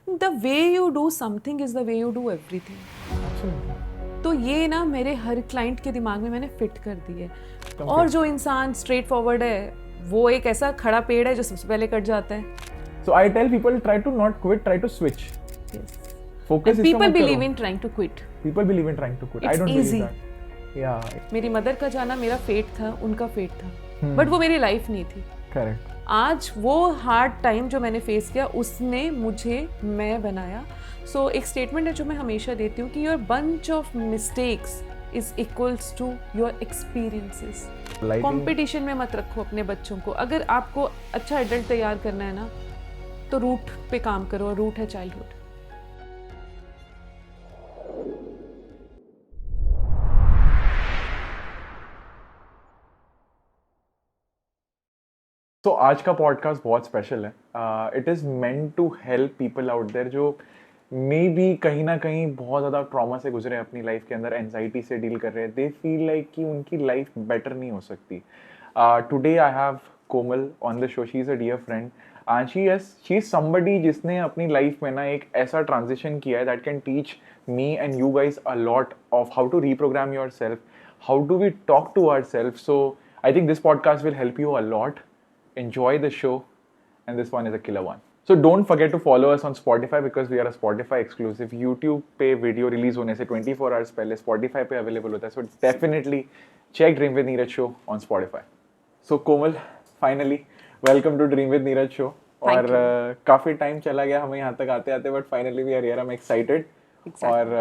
The way you do something is the way you do everything. तो ये ना मेरे हर क्लाइंट के दिमाग में मैंने फिट कर दी है। और जो इंसान स्ट्रेट फॉरवर्ड है वो एक ऐसा खड़ा पेड़ है जो सबसे पहले कट जाता है। So I tell people, try to not quit, try to switch. Yes. Focus And इसका people मत believe करो. in trying to quit. People believe in trying to quit. I It's don't easy. believe that. Yeah. मेरी mother का जाना मेरा fate था, उनका fate था, बट वो मेरी लाइफ नहीं थी। Correct. आज वो हार्ड टाइम जो मैंने फेस किया उसने मुझे मैं बनाया। सो एक स्टेटमेंट है जो मैं हमेशा देती हूँ कि your bunch of mistakes is equals to your experiences. Competition में मत रखो अपने बच्चों को। अगर आपको अच्छा एडल्ट तैयार करना है ना तो रूट पे काम करो, और रूट है चाइल्डहुड। तो आज का पॉडकास्ट बहुत स्पेशल है. It is meant to help people out there जो मे बी कहीं ना कहीं बहुत ज़्यादा ट्रॉमा से गुजरे अपनी लाइफ के अंदर, एनजाइटी से डील कर रहे हैं. दे फील लाइक कि उनकी लाइफ बेटर नहीं हो सकती. Today I have Komal on the show. She is a dear friend and she is somebody जिसने अपनी लाइफ में ना एक ऐसा ट्रांजिशन किया है that can teach me and you guys a lot of how to reprogram yourself, how do we talk to ourself. So I think this podcast will help you a lot. Enjoy the show, and this one is a killer one. So don't forget to follow us on Spotify because we are a Spotify exclusive. YouTube पे video release होने से 24 hours पहले Spotify पे available होता है. So definitely check Dream with Neeraj show on Spotify. So Komal, finally welcome to Dream with Neeraj show. और काफी time चला गया हमें यहाँ तक आते आते, but finally we are here. I am excited और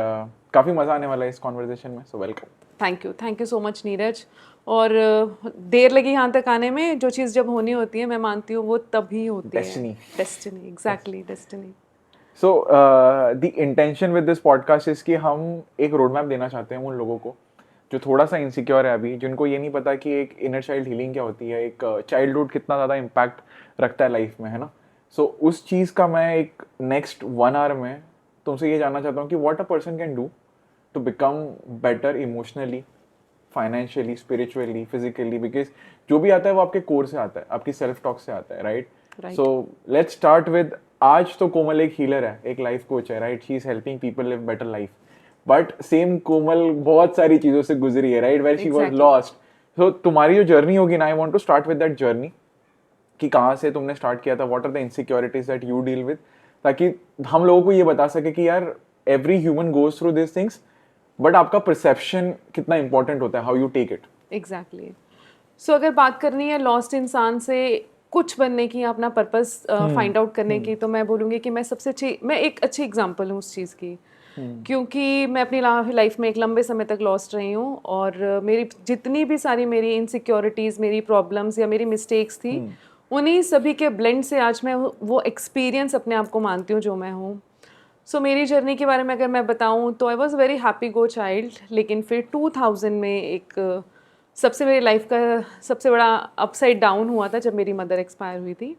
काफी मजा आने वाला है इस कॉन्वर्सेशन में. So welcome. Thank you so much Neeraj. और देर लगी यहाँ तक आने में. जो चीज़ जब होनी होती है मैं मानती हूँ वो तभी होती Destiny. है. Destiny, exactly destiny. So the intention with this podcast is कि हम एक रोड मैप देना चाहते हैं उन लोगों को जो थोड़ा सा इनसिक्योर है अभी, जिनको ये नहीं पता कि एक इनर चाइल्ड हीलिंग क्या होती है, एक चाइल्डहुड कितना ज़्यादा इम्पैक्ट रखता है लाइफ में, है ना. सो उस चीज़ का मैं एक नेक्स्ट 1 आवर में तुमसे ये जानना चाहता हूँ कि what a person can do to become better emotionally, financially, spiritually, physically, because जो भी आता है वो आपके कोर से आता है, आपकी सेल्फ टॉक से आता है, right. So let's start with, आज तो कोमल एक हीलर है, एक लाइफ कोच है, right. She is helping people live better life. But same Komal बहुत सारी चीज़ों से गुजरी है, right, where she was lost. So तुम्हारी जो जर्नी होगी ना, I want to start with that journey कि कहाँ से तुमने स्टार्ट किया था, what are the insecurities that you deal with, ताकि हम लोगों को ये बता सके कि यार every human goes through this things, but आपका परसेप्शन कितना इंपॉर्टेंट होता है, how you take it. Exactly. So अगर बात करनी है लॉस्ट इंसान से कुछ बनने की, अपना पर्पस फाइंड आउट करने की, तो मैं बोलूँगी कि मैं एक अच्छी एग्जांपल हूँ उस चीज़ की. क्योंकि मैं अपनी लाइफ में एक लंबे समय तक लॉस्ट रही हूँ, और मेरी जितनी भी सारी मेरी इनसिक्योरिटीज़, मेरी प्रॉब्लम्स या मेरी मिस्टेक्स थी, उन्हीं सभी के ब्लेंड से आज मैं वो एक्सपीरियंस अपने आप को मानती हूँ जो मैं हूँ. सो मेरी जर्नी के बारे में अगर मैं बताऊँ तो I was very happy go child. लेकिन फिर 2000 में एक सबसे मेरी लाइफ का सबसे बड़ा अपसाइड डाउन हुआ था जब मेरी मदर एक्सपायर हुई थी.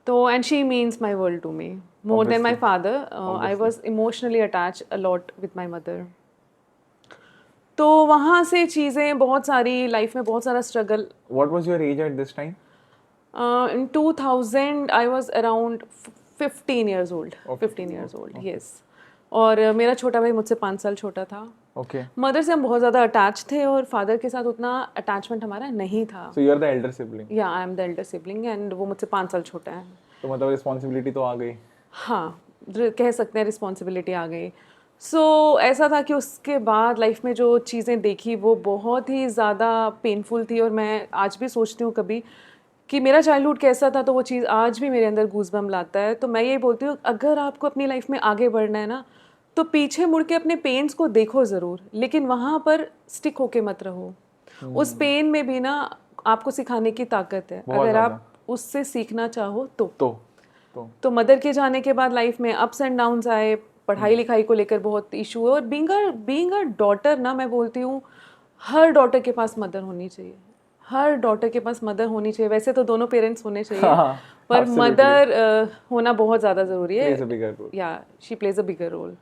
तो and she means my world to me more than my father. I was emotionally attach a lot with my mother. तो वहाँ से चीज़ें बहुत सारी, लाइफ में बहुत सारा struggle. What was your age at this time? In 2000 I was around 15 years old. 15 years old, yes. और मेरा छोटा भाई मुझसे 5 साल छोटा था. Okay. मदर से हम बहुत ज़्यादा अटैच थे और फादर के साथ उतना अटैचमेंट हमारा नहीं था. So you are the elder sibling. या I am the Elder sibling and वो मुझसे 5 साल छोटा है. तो मतलब रिस्पॉन्सिबिलिटी तो आ गई. हाँ, कह सकते हैं रिस्पॉन्सिबिलिटी आ गई. सो ऐसा था कि उसके बाद लाइफ में जो चीज़ें देखी वो बहुत ही ज़्यादा पेनफुल थी. और मैं आज भी सोचती हूँ कभी कि मेरा चाइल्डहुड कैसा था, तो वो चीज़ आज भी मेरे अंदर गूज़बम्प लाता है. तो मैं यही बोलती हूँ, अगर आपको अपनी लाइफ में आगे बढ़ना है ना, तो पीछे मुड़ के अपने पेन्स को देखो ज़रूर, लेकिन वहाँ पर स्टिक होके मत रहो. उस पेन में भी ना आपको सिखाने की ताकत है, अगर आप उससे सीखना चाहो तो मदर के जाने के बाद लाइफ में अप्स एंड डाउन्स आए. पढ़ाई लिखाई को लेकर बहुत इशू है. और बीइंग अ डॉटर ना, मैं बोलती हूँ हर डॉटर के पास मदर होनी चाहिए. हर डॉटर के पास मदर होनी चाहिए. वैसे तो दोनों पेरेंट्स होने चाहिए, पर मदर होना बहुत ज़्यादा ज़रूरी है. या she plays a bigger role.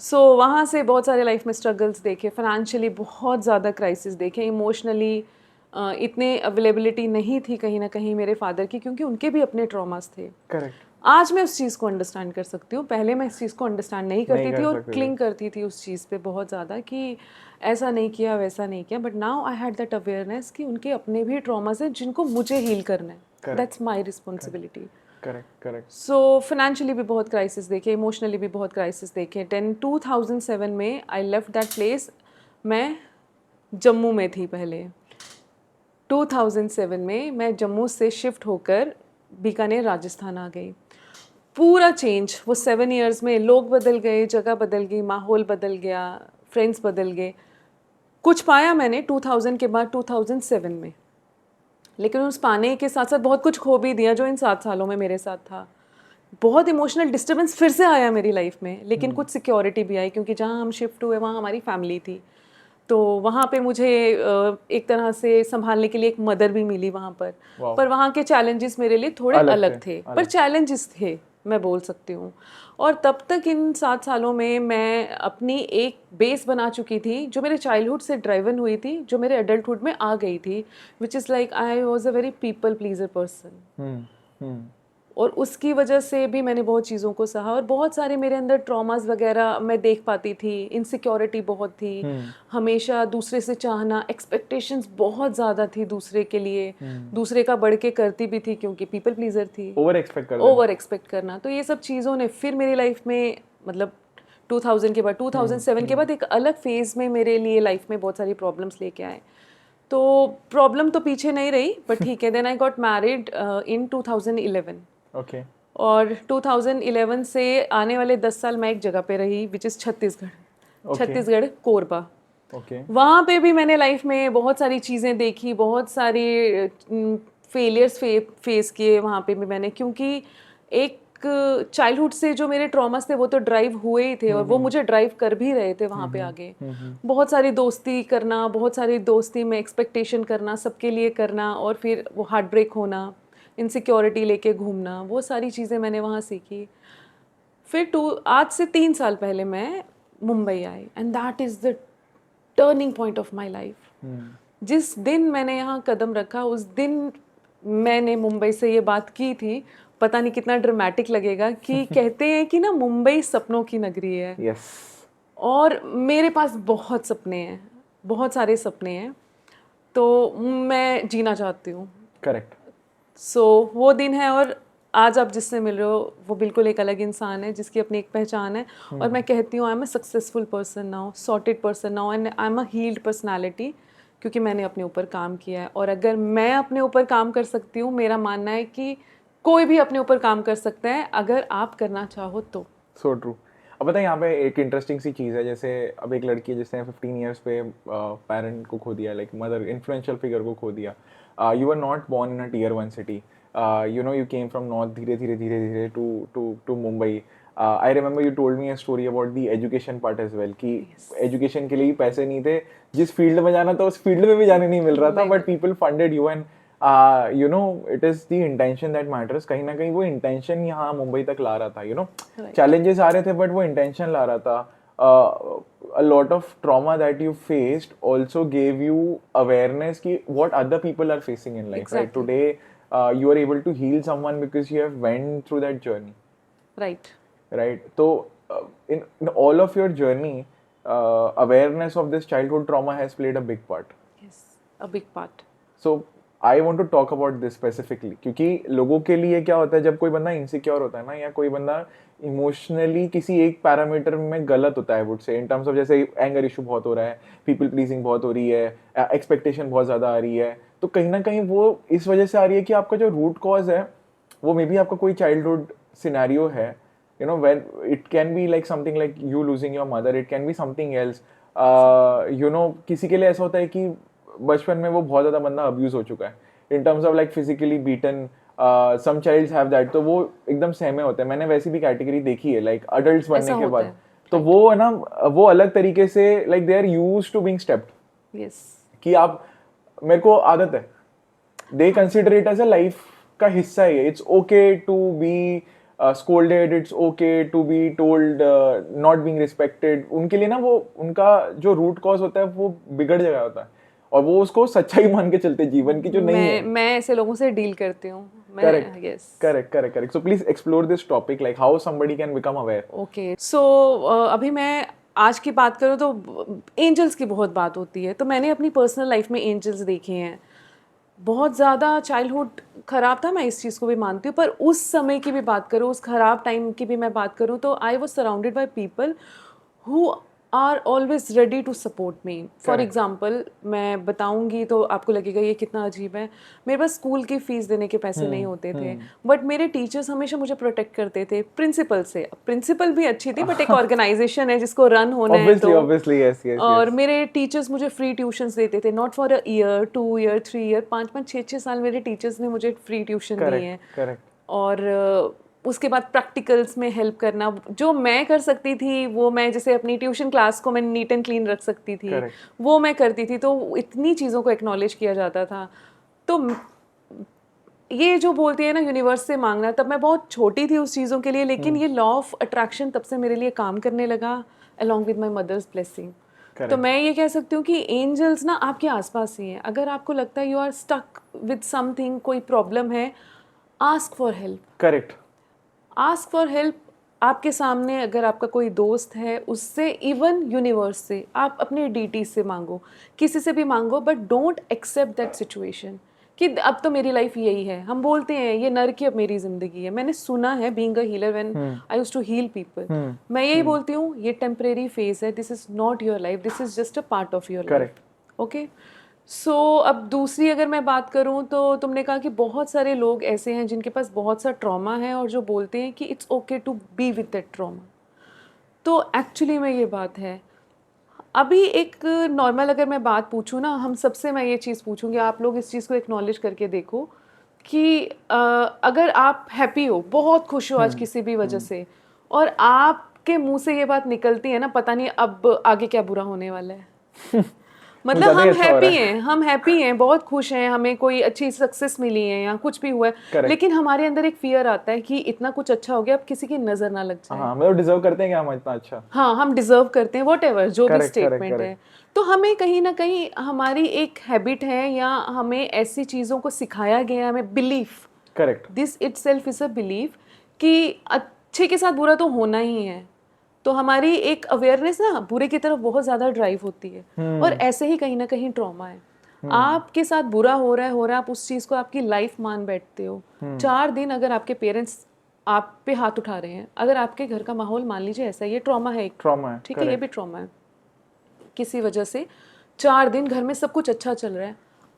So वहाँ से बहुत सारे लाइफ में स्ट्रगल्स देखे, फाइनेंशियली बहुत ज़्यादा क्राइसिस देखे, इमोशनली इतने अवेलेबिलिटी नहीं थी कहीं ना कहीं मेरे फादर की, क्योंकि उनके भी अपने ट्रॉमास थे. करेक्ट. आज मैं उस चीज़ को अंडरस्टैंड कर सकती हूँ, पहले मैं इस चीज़ को अंडरस्टैंड नहीं करती कर थी और सकते थे। क्लिंग करती थी उस चीज़ पे बहुत ज़्यादा कि ऐसा नहीं किया वैसा नहीं किया, but now I had that awareness कि उनके अपने भी ट्रॉमास हैं जिनको मुझे हील करना है, Correct. That's my responsibility. Correct so financially भी बहुत क्राइसिस देखे, इमोशनली भी बहुत क्राइसिस देखे। 2007 में आई लेफ्ट दैट प्लेस। मैं जम्मू में थी पहले। 2007 में मैं जम्मू से शिफ्ट होकर बीकानेर राजस्थान आ गई। पूरा चेंज वो 7 इयर्स में, लोग बदल गए, जगह बदल गई, माहौल बदल गया, फ्रेंड्स बदल गए। कुछ पाया मैंने 2000 के बाद 2007 में, लेकिन उस पाने के साथ साथ बहुत कुछ खो भी दिया जो इन 7 सालों में मेरे साथ था। बहुत इमोशनल डिस्टर्बेंस फिर से आया मेरी लाइफ में, लेकिन कुछ सिक्योरिटी भी आई क्योंकि जहाँ हम शिफ्ट हुए वहाँ हमारी फैमिली थी, तो वहाँ पे मुझे एक तरह से संभालने के लिए एक मदर भी मिली वहाँ पर। Wow. पर वहाँ के चैलेंजेस मेरे लिए थोड़े अलग थे, पर अलग। चैलेंजेस थे, मैं बोल सकती हूँ। और तब तक इन 7 सालों में मैं अपनी एक बेस बना चुकी थी जो मेरे चाइल्डहुड से ड्राइवन हुई थी, जो मेरे एडल्टहुड में आ गई थी, which is like I was a very people pleaser person. और उसकी वजह से भी मैंने बहुत चीज़ों को सहा और बहुत सारे मेरे अंदर ट्रॉमास वगैरह मैं देख पाती थी। इनसिक्योरिटी बहुत थी, हमेशा दूसरे से चाहना, एक्सपेक्टेशंस बहुत ज़्यादा थी दूसरे के लिए, दूसरे का बढ़ के करती भी थी क्योंकि पीपल प्लीजर थी। ओवर एक्सपेक्ट करना, तो ये सब चीज़ों ने फिर मेरी लाइफ में, मतलब 2000 के बाद, 2007 के बाद एक अलग फेज़ में मेरे लिए लाइफ में बहुत सारी प्रॉब्लम्स लेके आए। तो प्रॉब्लम तो पीछे नहीं रही, बट ठीक है। Then I got married in 2011। Okay. और 2011 से आने वाले 10 साल मैं एक जगह पे रही, विच इज़ छत्तीसगढ़। छत्तीसगढ़ कोरबा। वहाँ पे भी मैंने लाइफ में बहुत सारी चीज़ें देखी, बहुत सारी फेलियर्स फेस किए वहाँ पे भी मैंने, क्योंकि एक चाइल्डहुड से जो मेरे ट्रॉमास थे वो तो ड्राइव हुए ही थे और वो मुझे ड्राइव कर भी रहे थे वहाँ पे आगे। बहुत सारी दोस्ती करना, बहुत सारी दोस्ती में एक्सपेक्टेशन करना, सबके लिए करना, और फिर वो हार्ट ब्रेक होना, इनसिक्योरिटी लेके घूमना, वो सारी चीज़ें मैंने वहाँ सीखी। फिर आज से 3 साल पहले मैं मुंबई आई, and that is the turning point of my life. जिस दिन मैंने यहाँ कदम रखा, उस दिन मैंने मुंबई से ये बात की थी, पता नहीं कितना ड्रामेटिक लगेगा, कि कहते हैं कि ना मुंबई सपनों की नगरी है। yes. और मेरे पास बहुत सपने हैं, बहुत सारे सपने हैं, तो मैं जीना चाहती हूँ। करेक्ट। सो वो दिन है, और आज आप जिससे मिल रहे हो वो बिल्कुल एक अलग इंसान है जिसकी अपनी एक पहचान है। और मैं कहती हूँ I am a successful person now, sorted person now, and I am a healed personality, क्योंकि मैंने अपने ऊपर काम किया है। और अगर मैं अपने ऊपर काम कर सकती हूँ, मेरा मानना है कि कोई भी अपने ऊपर काम कर सकता है अगर आप करना चाहो तो। So true. अब बताइए, यहाँ पे एक इंटरेस्टिंग सी चीज़ है, जैसे अब एक लड़की है जिसने 15 ईयर्स पे पेरेंट को खो दिया, लाइक मदर, इन्फ्लुएंशियल फिगर को खो दिया। You are not born in a tier 1 city, you know, you came from north, धीरे धीरे धीरे धीरे to Mumbai. I remember you told me a story about the education part as well, कि education के लिए पैसे नहीं थे, जिस फील्ड में जाना था उस फील्ड में भी जाने नहीं मिल रहा था, but people funded you, and you know it is the intention that matters. कहीं ना कहीं वो इंटेंशन यहाँ मुंबई तक ला रहा था, यू नो, चैलेंजेस आ रहे थे बट वो इंटेंशन ला रहा था। A lot of trauma that you faced also gave you awareness ki what other people are facing in life, right? Today you are able to heal someone because you have went through that journey, right? So in all of your journey, awareness of this childhood trauma has played a big part. Yes, a big part. So I want to talk about this specifically, क्योंकि लोगों के लिए क्या होता है जब कोई बंदा इनसिक्योर होता है ना, या कोई बंदा इमोशनली किसी एक पैरामीटर में गलत होता है, would say in terms of, जैसे एंगर इशू बहुत हो रहा है, पीपल प्लीजिंग बहुत हो रही है, एक्सपेक्टेशन बहुत ज़्यादा आ रही है, तो कहीं ना कहीं वो इस वजह से आ रही है कि आपका जो रूट कॉज है वो मे बी आपका कोई चाइल्डहुड सिनेरियो है, you no, when it can be like something like you losing your mother, it can be something else, you know, किसी के लिए ऐसा होता है कि बचपन में वो बहुत ज़्यादा बंदा अब्यूज हो चुका है in terms of like physically beaten, some childs have that, तो वो एकदम सहमे होते हैं। मैंने वैसी भी कैटेगरी देखी है लाइक अडल्ट्स बनने के बाद, तो वो है ना, वो अलग तरीके से like they are used to being stepped, कि आप, मेरे को आदत है, they consider it as a life का हिस्सा है, it's okay to be scolded, it's okay to be told not being respected. उनके लिए ना वो उनका जो रूट कॉज होता है वो बिगड़ गया होता है, और वो उसको सच्चाई मान के चलते जीवन की, जो नहीं है। मैं ऐसे लोगों से डील करती हूँ। Correct, yes, correct. So please explore this topic, like how somebody can become aware. Okay. So अभी मैं आज की बात करूँ तो एंजल्स की बहुत बात होती है, तो मैंने अपनी पर्सनल लाइफ में एंजल्स देखे हैं। बहुत ज़्यादा चाइल्डहुड ख़राब था, मैं इस चीज़ को भी मानती हूँ, पर उस समय की भी बात करूँ, उस ख़राब टाइम की भी मैं बात करूँ, तो I was surrounded by people who are always ready to support me. For Correct. Example मैं बताऊंगी तो आपको लगेगा ये कितना अजीब है। मेरे पास स्कूल की फ़ीस देने के पैसे नहीं होते थे, बट मेरे टीचर्स हमेशा मुझे प्रोटेक्ट करते थे प्रिंसिपल से। प्रिंसिपल भी अच्छी थी, बट एक ऑर्गेनाइजेशन है जिसको रन होना है, Obviously, तो obviously, yes. और मेरे टीचर्स मुझे फ्री ट्यूशन्स देते थे, not for a year, 2 year, 3 year, 5-5, 6-6 साल मेरे टीचर्स ने मुझे फ्री ट्यूशन दी है। Correct. और उसके बाद प्रैक्टिकल्स में हेल्प करना, जो मैं कर सकती थी वो मैं, जैसे अपनी ट्यूशन क्लास को मैं नीट एंड क्लीन रख सकती थी, Correct. वो मैं करती थी। तो इतनी चीज़ों को एक्नॉलेज किया जाता था। तो ये जो बोलती है ना यूनिवर्स से मांगना, तब मैं बहुत छोटी थी उस चीज़ों के लिए, लेकिन ये लॉ ऑफ अट्रैक्शन तब से मेरे लिए काम करने लगा, along with my mother's blessing. तो मैं ये कह सकती हूँ कि एंजल्स ना आपके आसपास ही हैं। अगर आपको लगता है you are stuck with something, कोई प्रॉब्लम है, ask for help. Correct. Ask for help. आपके सामने अगर आपका कोई दोस्त है, उससे, इवन यूनिवर्स से, आप अपने डीटी से मांगो, किसी से भी मांगो, but don't accept that situation कि अब तो मेरी लाइफ यही है। हम बोलते हैं ये नर्क की अब मेरी जिंदगी है। मैंने सुना है, being a healer, when I used to heal people, मैं यही बोलती हूँ ये टेम्परेरी फेज है, this is not your life, this is just a part of your life. Okay. So अब दूसरी अगर मैं बात करूं, तो तुमने कहा कि बहुत सारे लोग ऐसे हैं जिनके पास बहुत सा ट्रॉमा है और जो बोलते हैं कि it's okay to be with that trauma. तो एक्चुअली में ये बात है। अभी एक नॉर्मल अगर मैं बात पूछूं ना, हम सबसे मैं ये चीज़ पूछूंगी, आप लोग इस चीज़ को एक्नॉलेज करके देखो कि अगर आप हैप्पी हो, बहुत खुश हो आज किसी भी वजह से, और आपके मुंह से ये बात निकलती है ना, पता नहीं अब आगे क्या बुरा होने वाला है। मतलब हम हैप्पी हैं, हम हैप्पी हैं, बहुत खुश हैं, हमें कोई अच्छी सक्सेस मिली है या कुछ भी हुआ है, लेकिन हमारे अंदर एक फियर आता है कि इतना कुछ अच्छा हो गया, अब किसी की नजर ना लग जाए। हाँ, मतलब डिजर्व करते हैं क्या हम इतना अच्छा? हाँ, हम डिजर्व करते हैं, व्हाटएवर जो भी स्टेटमेंट है। तो हमें कहीं ना कहीं हमारी एक हैबिट है, या हमें ऐसी चीज़ों को सिखाया गया, हमें belief, correct, this itself is a belief कि अच्छे के साथ बुरा तो होना ही है। तो हमारी एक अवेयरनेस ना बुरे की तरफ बहुत ज़्यादा ड्राइव होती है, और ऐसे ही कहीं ना कहीं ट्रॉमा है। आपके साथ बुरा हो रहा है, आप उस चीज़ को आपकी लाइफ मान बैठते हो। 4 दिन अगर आपके पेरेंट्स आप पे हाथ उठा रहे हैं, अगर आपके घर का माहौल मान लीजिए ऐसा, ये ट्रॉमा है, एक ट्रॉमा है, ठीक है, ये भी ट्रॉमा है। किसी वजह से 4 दिन घर में सब कुछ अच्छा चल रहा है,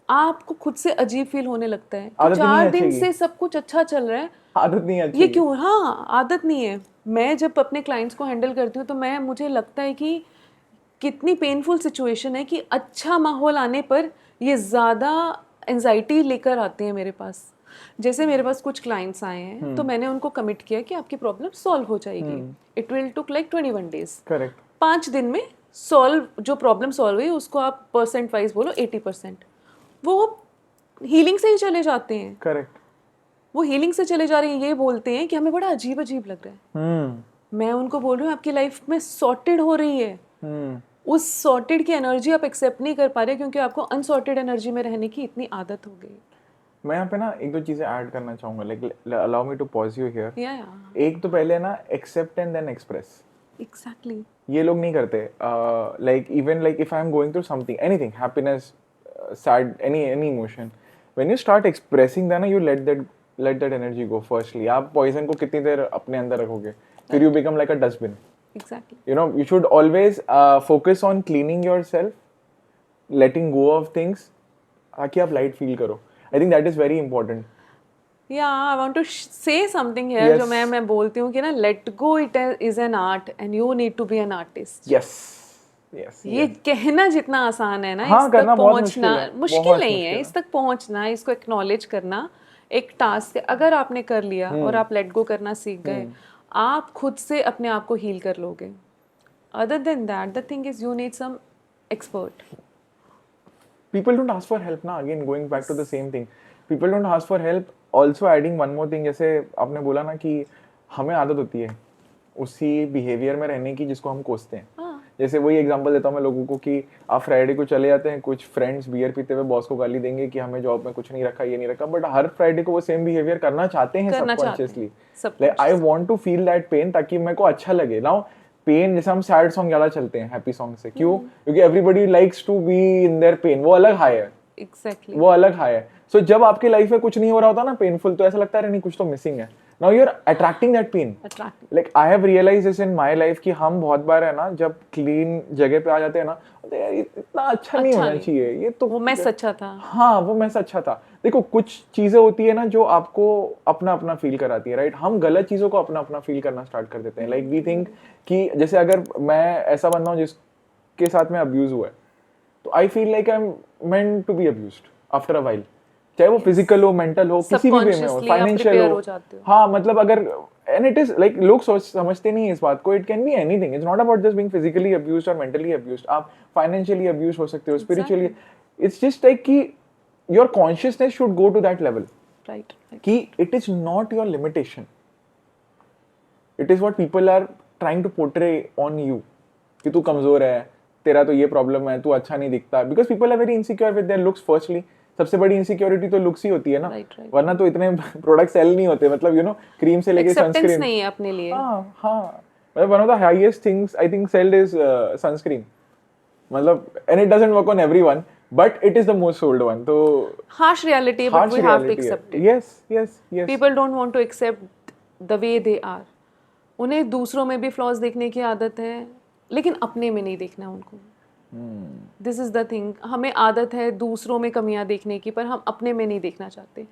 आपको खुद से अजीब फील होने लगता है कि 4 दिन से सब कुछ अच्छा चल रहा है, आदत नहीं अच्छी, ये क्यों? हाँ, आदत नहीं है। मैं जब अपने क्लाइंट्स को हैंडल करती हूँ, तो मुझे लगता है कि कितनी पेनफुल सिचुएशन है कि अच्छा माहौल आने पर ये ज़्यादा एंजाइटी लेकर आते हैं मेरे पास। जैसे मेरे पास कुछ क्लाइंट्स आए हैं, तो मैंने उनको कमिट किया कि आपकी प्रॉब्लम सॉल्व हो जाएगी। It will took like 21 days. Correct, 5 दिन में सॉल्व, जो प्रॉब्लम सॉल्व हुई उसको आप परसेंट वाइज बोलो 80%, वो हीलिंग से ही चले जाते हैं। करेक्ट, वो हीलिंग से चले जा रहे हैं, ये बोलते हैं कि हमें बड़ा अजीब अजीब लग रहा है। मैं उनको बोल रही हूँ आपकी लाइफ में सॉर्टेड हो रही है। उस सॉर्टेड की एनर्जी आप एक्सेप्ट नहीं कर पा रहे, क्योंकि आपको अनसॉर्टेड एनर्जी में रहने की इतनी आदत हो गई। मैं यहाँ पे ना 1-2 चीजें ऐड करना चाहूंगा, like allow me to pause you here. या एक तो पहले ना accept and then express. Exactly. ये लोग नहीं करते। Like even like if I am going through something, anything, happiness, sad, any emotion, when you start expressing that ना, you let that energy go. Firstly आप पॉइजन को कितनी देर अपने अंदर रखोगे, फिर you become like a dustbin. Exactly. You know, you should always focus on cleaning yourself, letting go of things, ताकि आप light feel करो। I think that is very important. Yeah, I want to say something here, Yes. जो मैं बोलती हूँ कि ना, let go it is an art and you need to be an artist. Yes. ये कहना जितना आसान है ना, हाँ, इस करना तक बहुत पहुँचना मुश्किल बहुत नहीं है। इस तक पहुँचना, इसको एक्नॉलेज करना एक टास्क है। अगर आपने कर लिया और आप लेट गो करना सीख गए, आप खुद से अपने आप को हील कर लोगे। Other than that, the thing is you need some expert. People don't ask for help ना, again going back to the same thing. People don't ask for help. Also adding one more thing, जैसे आपने बोला ना कि हमें आदत होती है उसी बिहेवियर में रहने की जिसको हम कोसते हैं। जैसे वही एग्जांपल देता हूँ मैं लोगों को कि आप फ्राइडे को चले जाते हैं, कुछ फ्रेंड्स बियर पीते हुए बॉस को गाली देंगे कि हमें जॉब में कुछ नहीं रखा, ये नहीं रखा, बट हर फ्राइडे को वो सेम बिहेवियर करना चाहते हैं subconsciously. Like I want to feel that pain ताकि मेरे को अच्छा लगे। नाउ पेन, जैसे हम सैड सॉन्ग ज्यादा चलते हैं हैप्पी सॉन्ग से, क्यों? क्योंकि everybody likes to be in their pain, वो अलग हाई है। एग्जैक्टली वो अलग हाई है। सो जब आपकी लाइफ में कुछ नहीं हो रहा होता ना पेनफुल, तो ऐसा लगता है नहीं कुछ तो मिसिंग है। Now you are attracting that pain. Like I have realized this in my life कि हम बहुत बार है ना, जब क्लीन जगह पे आ जाते हैं ना, तो यार इतना अच्छा नहीं होना चाहिए, ये तो वो मैस अच्छा था। हाँ, वो मैस अच्छा था। देखो कुछ चीजें होती है ना जो आपको अपना अपना फील कराती है, राइट? हम गलत चीजों को अपना अपना फील करना स्टार्ट कर देते हैं। लाइक वी थिंक कि जैसे अगर मैं ऐसा बंदा हूँ जिसके साथ में अब्यूज हुआ है, तो I feel like I am meant to be abused after a while, चाहे वो फिजिकल हो, मेंटल हो, किसी भी वे में हो, फाइनेंशियल हो। हाँ, मतलब अगर एंड इट इज लाइक लोग समझते नहीं है इस बात को। It can be anything, it's not about just being physically abused और मेंटली अब्यूज्ड। आप फाइनेंशियली अब्यूज हो सकते हो, स्पिरिचुअली। इट्स जस्ट लाइक कि your consciousness should go to that level, right, कि it is not your limitation, it is what people are trying to portray on you कि तू कमजोर है, तेरा तो ये प्रॉब्लम है, तू अच्छा नहीं दिखता। Because people are very insecure with their looks. Firstly सबसे बड़ी इनसिक्योरिटी तो लुक्स ही होती है ना, वरना तो इतने प्रोडक्ट सेल नहीं होते। मतलब यू नो, क्रीम से लेके सनस्क्रीन नहीं है अपने लिए। हाँ, मतलब one of the highest things I think selled is sunscreen. मतलब and it doesn't work on everyone, but it is the most sold one. तो harsh reality, but we have to accept it. yes. People don't want to accept the way they are. उन्हें दूसरों में भी flaws देखने की आदत है, लेकिन अपने में नहीं देखना उनको। दिस इज द थिंग, हमें आदत है दूसरों में कमियां देखने की, पर हम अपने में नहीं देखना चाहते।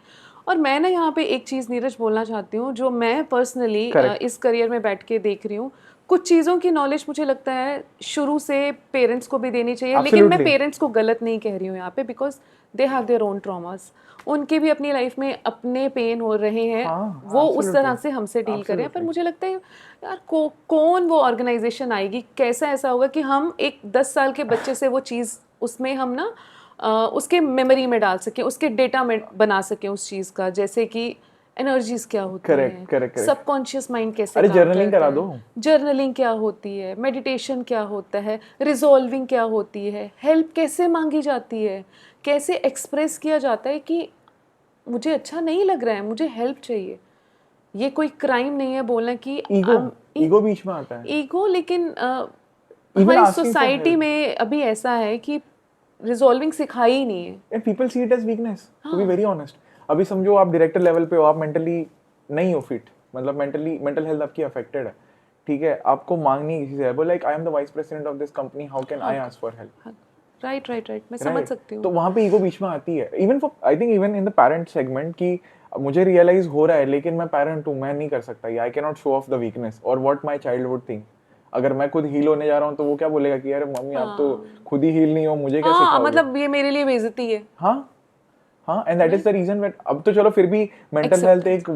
और मैं ना यहाँ पे एक चीज़ नीरज बोलना चाहती हूँ, जो मैं पर्सनली इस करियर में बैठ के देख रही हूँ। कुछ चीज़ों की नॉलेज मुझे लगता है शुरू से पेरेंट्स को भी देनी चाहिए। लेकिन मैं पेरेंट्स को गलत नहीं कह रही हूँ यहाँ पे, because they have their own traumas. उनके भी अपनी लाइफ में अपने पेन हो रहे हैं, वो उस तरह से हमसे डील करें। पर मुझे लगता है यार कौन वो ऑर्गेनाइजेशन आएगी, कैसा ऐसा होगा कि हम एक 10 साल के बच्चे से वो चीज़ उसमें हम ना उसके मेमोरी में डाल सकें, उसके डेटा में बना सकें उस चीज़ का, जैसे कि एनर्जीज क्या होती हैं, सबकॉन्शियस माइंड कैसे काम जर्नलिंग करा दो, जर्नलिंग क्या होती है, मेडिटेशन क्या होता है, रिजॉल्विंग क्या होती है, हेल्प कैसे मांगी जाती है, कैसे एक्सप्रेस किया जाता है कि मुझे अच्छा नहीं लग रहा है, मुझे हेल्प चाहिए। ये कोई क्राइम नहीं है बोलना कि ईगो बीच में आता है। ईगो, लेकिन हमारी सोसाइटी में अभी ऐसा है कि रिजॉल्विंग सिखाई ही नहीं है, and people see it as weakness, to be very honest. अभी समझो आप डायरेक्टर लेवल पे हो, आप मेंटली नहीं हो फिट, मतलब मेंटल हेल्थ आपकी अफेक्टेड है, ठीक है, आपको मांगनी किसी से है, बोल like I am the vice president of this company, how can I ask for help? Right, मैं समझ सकती हूँ। तो वहाँ पे ईगो बीच में आती है। Even for I think even in the parent segment कि मुझे रियलाइज हो रहा है, लेकिन मैं पेरेंट हूँ, मैं नहीं कर सकता, I can not show off the weakness और what my child would think. अगर मैं खुद हील होने जा रहा हूँ तो वो क्या बोलेगा कि यार मम्मी आप तो खुद ही हील नहीं हो, मुझे क्या सिखाओगे? मतलब ये मेरे लिए बेइज्जती है। हाँ, and that is the reason that अब तो चलो फिर भी मेंटल हेल्थ एक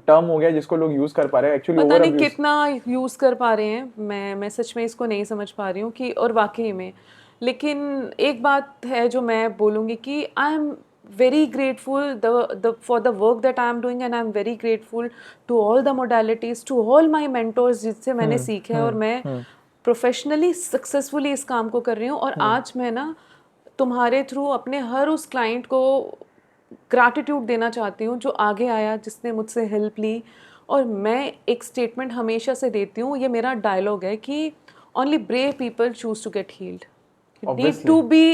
टर्म हो गया जिसको लोग यूज कर पा रहे हैं। एक्चुअली पता नहीं कितना यूज कर पा रहे हैं, मैं सच में इसको नहीं समझ पा रही हूँ कि, और वाकई में। लेकिन एक बात है जो मैं बोलूँगी कि I am very grateful for the work that I am doing, and I am very grateful to all the modalities, to all my mentors जिससे मैंने सीखा है, और मैं प्रोफेशनली सक्सेसफुली इस काम को कर रही हूँ। और आज मैं ना तुम्हारे थ्रू अपने हर उस क्लाइंट को ग्रैटिट्यूड देना चाहती हूँ जो आगे आया, जिसने मुझसे हेल्प ली। और मैं एक स्टेटमेंट हमेशा से देती हूँ, ये मेरा डायलॉग है कि only brave people choose to get healed. You need to be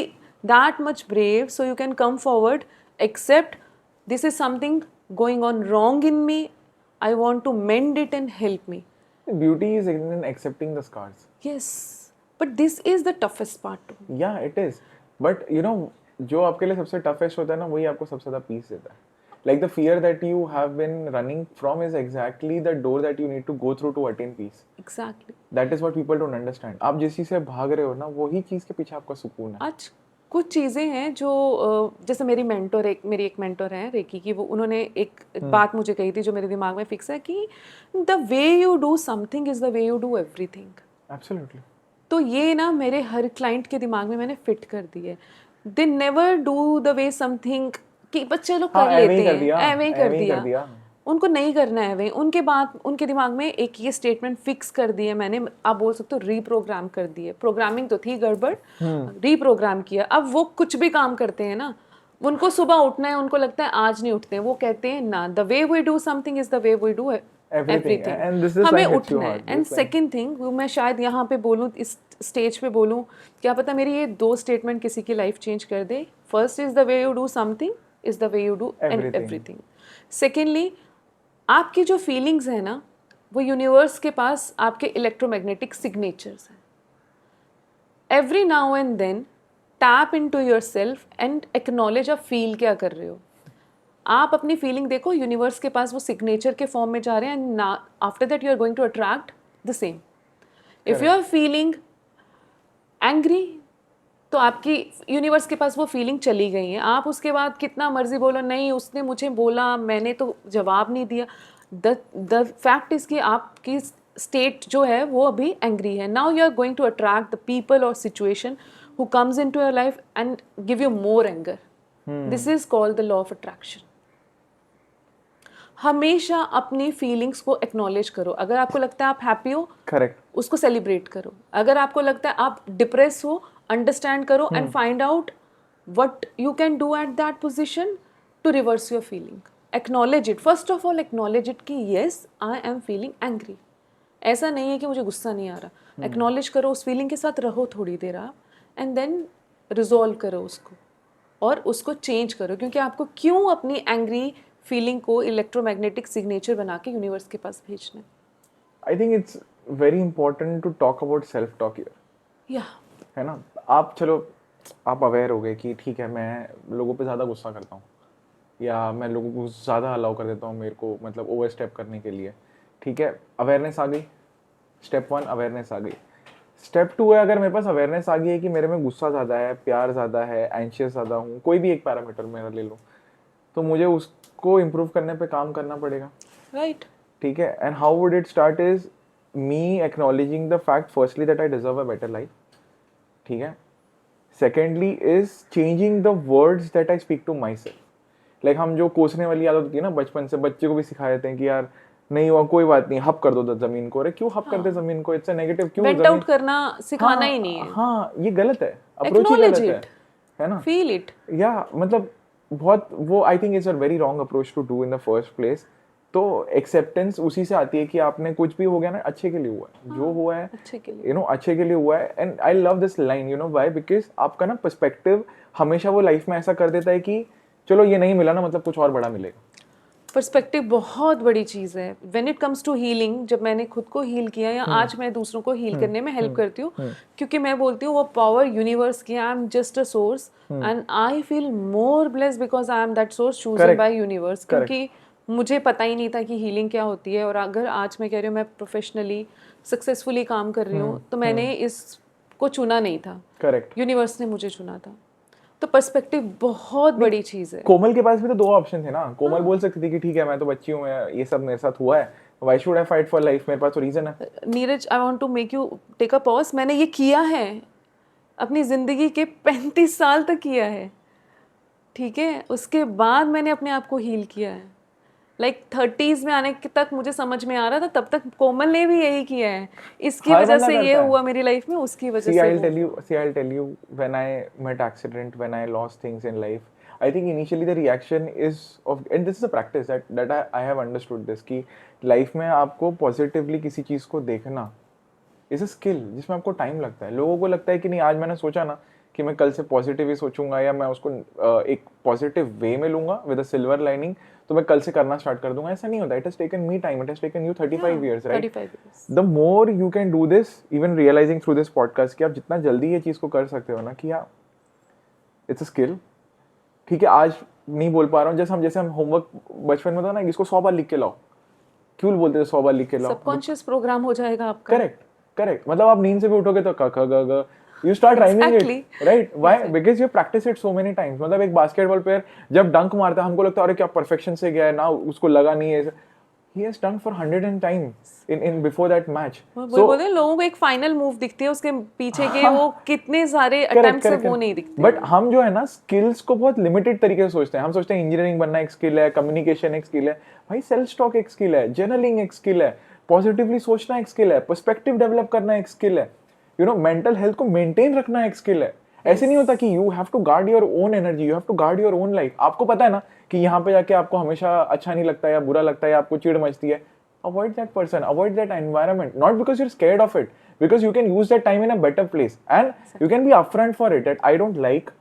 that much brave so you can come forward, accept this is something going on wrong in me, I want to mend it and help me. The beauty is in accepting the scars. Yes, but this is the toughest part too. Yeah, it is. But you know, जो आपके लिए सबसे toughest होता है ना, वही आपको सबसे ज़्यादा peace देता है. Like the fear that you have been running from is exactly the door that you need to go through to attain peace. Exactly. That is what people don't understand. आप जिस चीज़ से भाग रहे हो ना, वही चीज़ के पीछे आपका सुकून है. आज कुछ चीज़ें हैं जो जैसे मेरी एक मेंटर है रेकी की, वो उन्होंने एक बात मुझे कही थी जो मेरे दिमाग में फिक्स है कि the way you do something is the way you do everything. Absolutely. तो ये ना मेरे हर क्लाइंट के दिमाग में मैंने फिट कर दी है. They never do the way something कि बस चलो कर लेते हैं, ऐवे ही कर दिया. उनको नहीं करना है वे, उनके बाद उनके दिमाग में एक ये स्टेटमेंट फिक्स कर दी है मैंने, आप बोल सकते हो रीप्रोग्राम कर दी है, प्रोग्रामिंग तो थी गड़बड़, रीप्रोग्राम किया। अब वो कुछ भी काम करते हैं ना, उनको सुबह उठना है, उनको लगता है आज नहीं उठते हैं, वो कहते हैं ना, the way we do something is the way we do Everything. And this हमें line hits you उठना है। hard. And This line. Second thing, मैं शायद यहाँ पे बोलूँ, इस स्टेज पे बोलूँ, क्या पता मेरी ये 2 स्टेटमेंट किसी की लाइफ चेंज कर दे। First is the way you do something is the way you do and Everything. Everything. Secondly, आपकी जो फीलिंग्स है ना, वो यूनिवर्स के पास आपके इलेक्ट्रोमैग्नेटिक सिग्नेचर्स हैं। Every now and then tap into yourself and acknowledge आप फील क्या कर रहे हो। आप अपनी फीलिंग देखो, यूनिवर्स के पास वो सिग्नेचर के फॉर्म में जा रहे हैं, and after that you are going to attract the same. If you are feeling angry, तो आपकी यूनिवर्स के पास वो फीलिंग चली गई है। आप उसके बाद कितना मर्जी बोलो, नहीं उसने मुझे बोला, मैंने तो जवाब नहीं दिया, द फैक्ट इज कि आपकी स्टेट जो है वो अभी एंग्री है। Now you are going to attract the people और situation who comes in to your life and give you more anger. This is called the law of attraction. हमेशा अपनी फीलिंग्स को एक्नॉलेज करो। अगर आपको लगता है आप हैप्पी हो, करेक्ट, उसको सेलिब्रेट करो। अगर आपको लगता है आप डिप्रेस हो, अंडरस्टैंड करो and find out what you can do at that position to reverse your feeling. Acknowledge it, first of all acknowledge it कि yes I am feeling angry. ऐसा नहीं है कि मुझे गुस्सा नहीं आ रहा, एक्नॉलेज करो, उस फीलिंग के साथ रहो थोड़ी देर आप, एंड देन रिजॉल्व करो उसको और उसको चेंज करो। क्योंकि आपको क्यों अपनी एंग्री फीलिंग को इलेक्ट्रोमैग्नेटिक सिग्नेचर बना के यूनिवर्स के पास भेजना है। I think it's very important to talk about self talk here, या है ना। आप चलो, आप अवेयर हो गए कि ठीक है मैं लोगों पे ज़्यादा गुस्सा करता हूँ, या मैं लोगों को ज़्यादा अलाउ कर देता हूँ मेरे को मतलब ओवर स्टेप करने के लिए, ठीक है, अवेयरनेस आ गई। स्टेप 1 अवेयरनेस आ गई। स्टेप 2 है, अगर मेरे पास अवेयरनेस आ गई है कि मेरे में गुस्सा ज़्यादा है, प्यार ज़्यादा है, एंशियस ज़्यादा हूँ, कोई भी एक पैरामीटर मेरा ले लो, तो मुझे उसको इम्प्रूव करने पे काम करना पड़ेगा, राइट। ठीक है। And how would it start is me acknowledging the fact firstly that I deserve a better life, ठीक है। Secondly is changing the words that I speak to myself. Like हम जो कोसने वाली आदत होती है ना बचपन से, बच्चे को भी सिखा देते हैं कि यार नहीं हुआ कोई बात नहीं, हप कर दो जमीन को। अरे क्यों हप करते जमीन को, इट्स अ नेगेटिव, क्यों वेंट आउट करना सिखाना ही नहीं है। हाँ ये गलत है, अप्रोच ही गलत है ना। फील इट, या मतलब बहुत वो I think it's a very wrong approach to do in the first place. तो एक्सेप्टेंस उसी से आती है कि आपने कुछ भी हो गया ना, अच्छे के लिए हुआ है, जो हुआ है अच्छे के लिए, यू नो अच्छे के लिए हुआ है। And I love this line, you know why, because आपका ना पर्सपेक्टिव हमेशा वो लाइफ में ऐसा कर देता है कि चलो ये नहीं मिला ना, मतलब कुछ और बड़ा मिलेगा। पर्सपेक्टिव बहुत बड़ी चीज़ है when it comes to healing. जब मैंने खुद को हील किया या आज मैं दूसरों को हील करने में हेल्प करती हूँ, क्योंकि मैं बोलती हूँ वो पावर यूनिवर्स की, I am just a source and I feel more blessed because I am that source chosen bye universe. क्योंकि मुझे पता ही नहीं था कि हीलिंग क्या होती है, और अगर आज मैं कह रही हूँ मैं प्रोफेशनली सक्सेसफुली काम कर रही हूँ, तो मैंने इसको चुना नहीं था, करेक्ट, यूनिवर्स ने मुझे चुना था। तो पर्सपेक्टिव बहुत बड़ी चीज है। कोमल के पास भी तो 2 ऑप्शन थे ना। कोमल बोल सकती थी कि ठीक है मैं तो बच्ची हूँ, ये सब मेरे साथ हुआ है, why should I fight for life, मेरे पास तो रीजन है। Neeraj, I want to make you take a pause. मैंने ये किया है अपनी जिंदगी के 35 साल तक किया है, ठीक है। उसके बाद मैंने अपने आप को हील किया है। लाइक 30s में आने तक मुझे समझ में आ रहा था, तब तक कोमल ने भी यही किया है। इसकी वजह से ये हुआ मेरी लाइफ में, उसकी वजह से I'll tell you when I met accident, when I lost things in life, I think initially the reaction is of, and this is a practice that I have understood this, कि life में आपको positively किसी चीज को देखना is a skill जिसमें आपको time लगता है। लोगों को लगता है कि नहीं आज मैंने सोचा ना कि मैं कल से पॉजिटिव ही सोचूंगा, या मैं उसको एक पॉजिटिव वे में लूंगा विद अ सिल्वर लाइनिंग, तो मैं कल से करना स्टार्ट कर दूंगा। ऐसा नहीं होता। It has taken me time, it has taken you 35 years, right? 35 years. The more you can do this, even realizing through this podcast कि आप जितना जल्दी ये चीज़ को कर सकते हो ना, कि हाँ इट्स अ स्किल, ठीक है। आज नहीं बोल पा रहा हूँ, जैसे हम होमवर्क बचपन में था ना, इसको 100 बार लिख के लाओ, क्यों बोलते थे 100 बार लिख के लाओ? सबकॉन्शियस प्रोग्राम हो जाएगा आपका। करेक्ट, मतलब आप नींद से भी उठोगे तो क ख ग घ, you start rhyming it, right? Why? Because you practice it so many times. मतलब एक बास्केटबॉल प्लेयर जब डंक मारता है, हमको लगता है अरे क्या परफेक्शन से गया है ना, उसको लगा नहीं है, he has done for 100 times in before that match. वो बोलते हैं लोगों को एक फाइनल मूव दिखती है, उसके पीछे के वो कितने सारे अटेम्प्ट्स है वो नहीं दिखते। बट हम जो है ना स्किल्स को बहुत लिमिटेड तरीके से सोचते हैं। हम सोचते हैं इंजीनियरिंग बनना एक स्किल है, कम्युनिकेशन एक स्किल है। भाई सेल्फ स्टॉक एक स्किल है, जर्नलिंग एक स्किल है, पॉजिटिवली सोचना एक स्किल है, पर्सपेक्टिव डेवलप करना एक स्किल है, यू नो मेंटल हेल्थ को मेंटेन रखना एक स्किल है। ऐसे नहीं होता कि you have to guard your own energy, you have to guard your own life. आपको पता है ना कि यहाँ पे जाके आपको हमेशा अच्छा नहीं लगता है या बुरा लगता है या आपको चिढ़ मचती है, avoid that person, avoid that environment, not because you're scared of it, because you can use that time in a better place and you can be upfront for it that I don't like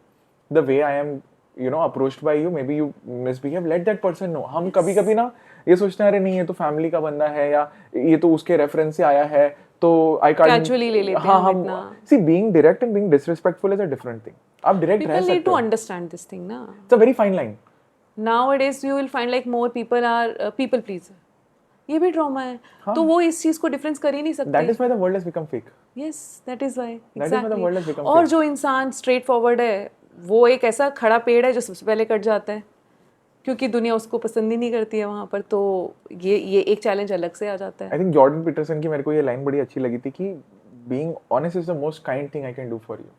the way I am, you know, approached by you, maybe you misbehave, let that person know. हम कभी कभी ना ये सोचते हैं अरे नहीं ये तो फैमिली का बंदा है या ये तो उसके रेफरेंस से आया है तो I can't Casually ले लेते हाँ हैं हम इतना। see being direct and being disrespectful is a different thing. आप direct रह People सकते need to हो, understand this thing ना। it's a very fine line. Nowadays you will find like more people are people pleaser, ये भी drama है। तो वो इस चीज को डिफरेंस कर ही नहीं सकते। That is why the world has become fake. Yes, that is why. That is why the world has become और fake. जो इंसान स्ट्रेट फॉरवर्ड है वो एक ऐसा खड़ा पेड़ है जो सबसे पहले कट जाता है, क्योंकि दुनिया उसको पसंद ही नहीं करती है वहाँ पर। तो ये एक चैलेंज अलग से आ जाता है। I think जॉर्डन पीटरसन की मेरे को ये लाइन बड़ी अच्छी लगी थी कि being honest is the most kind thing I can do for you.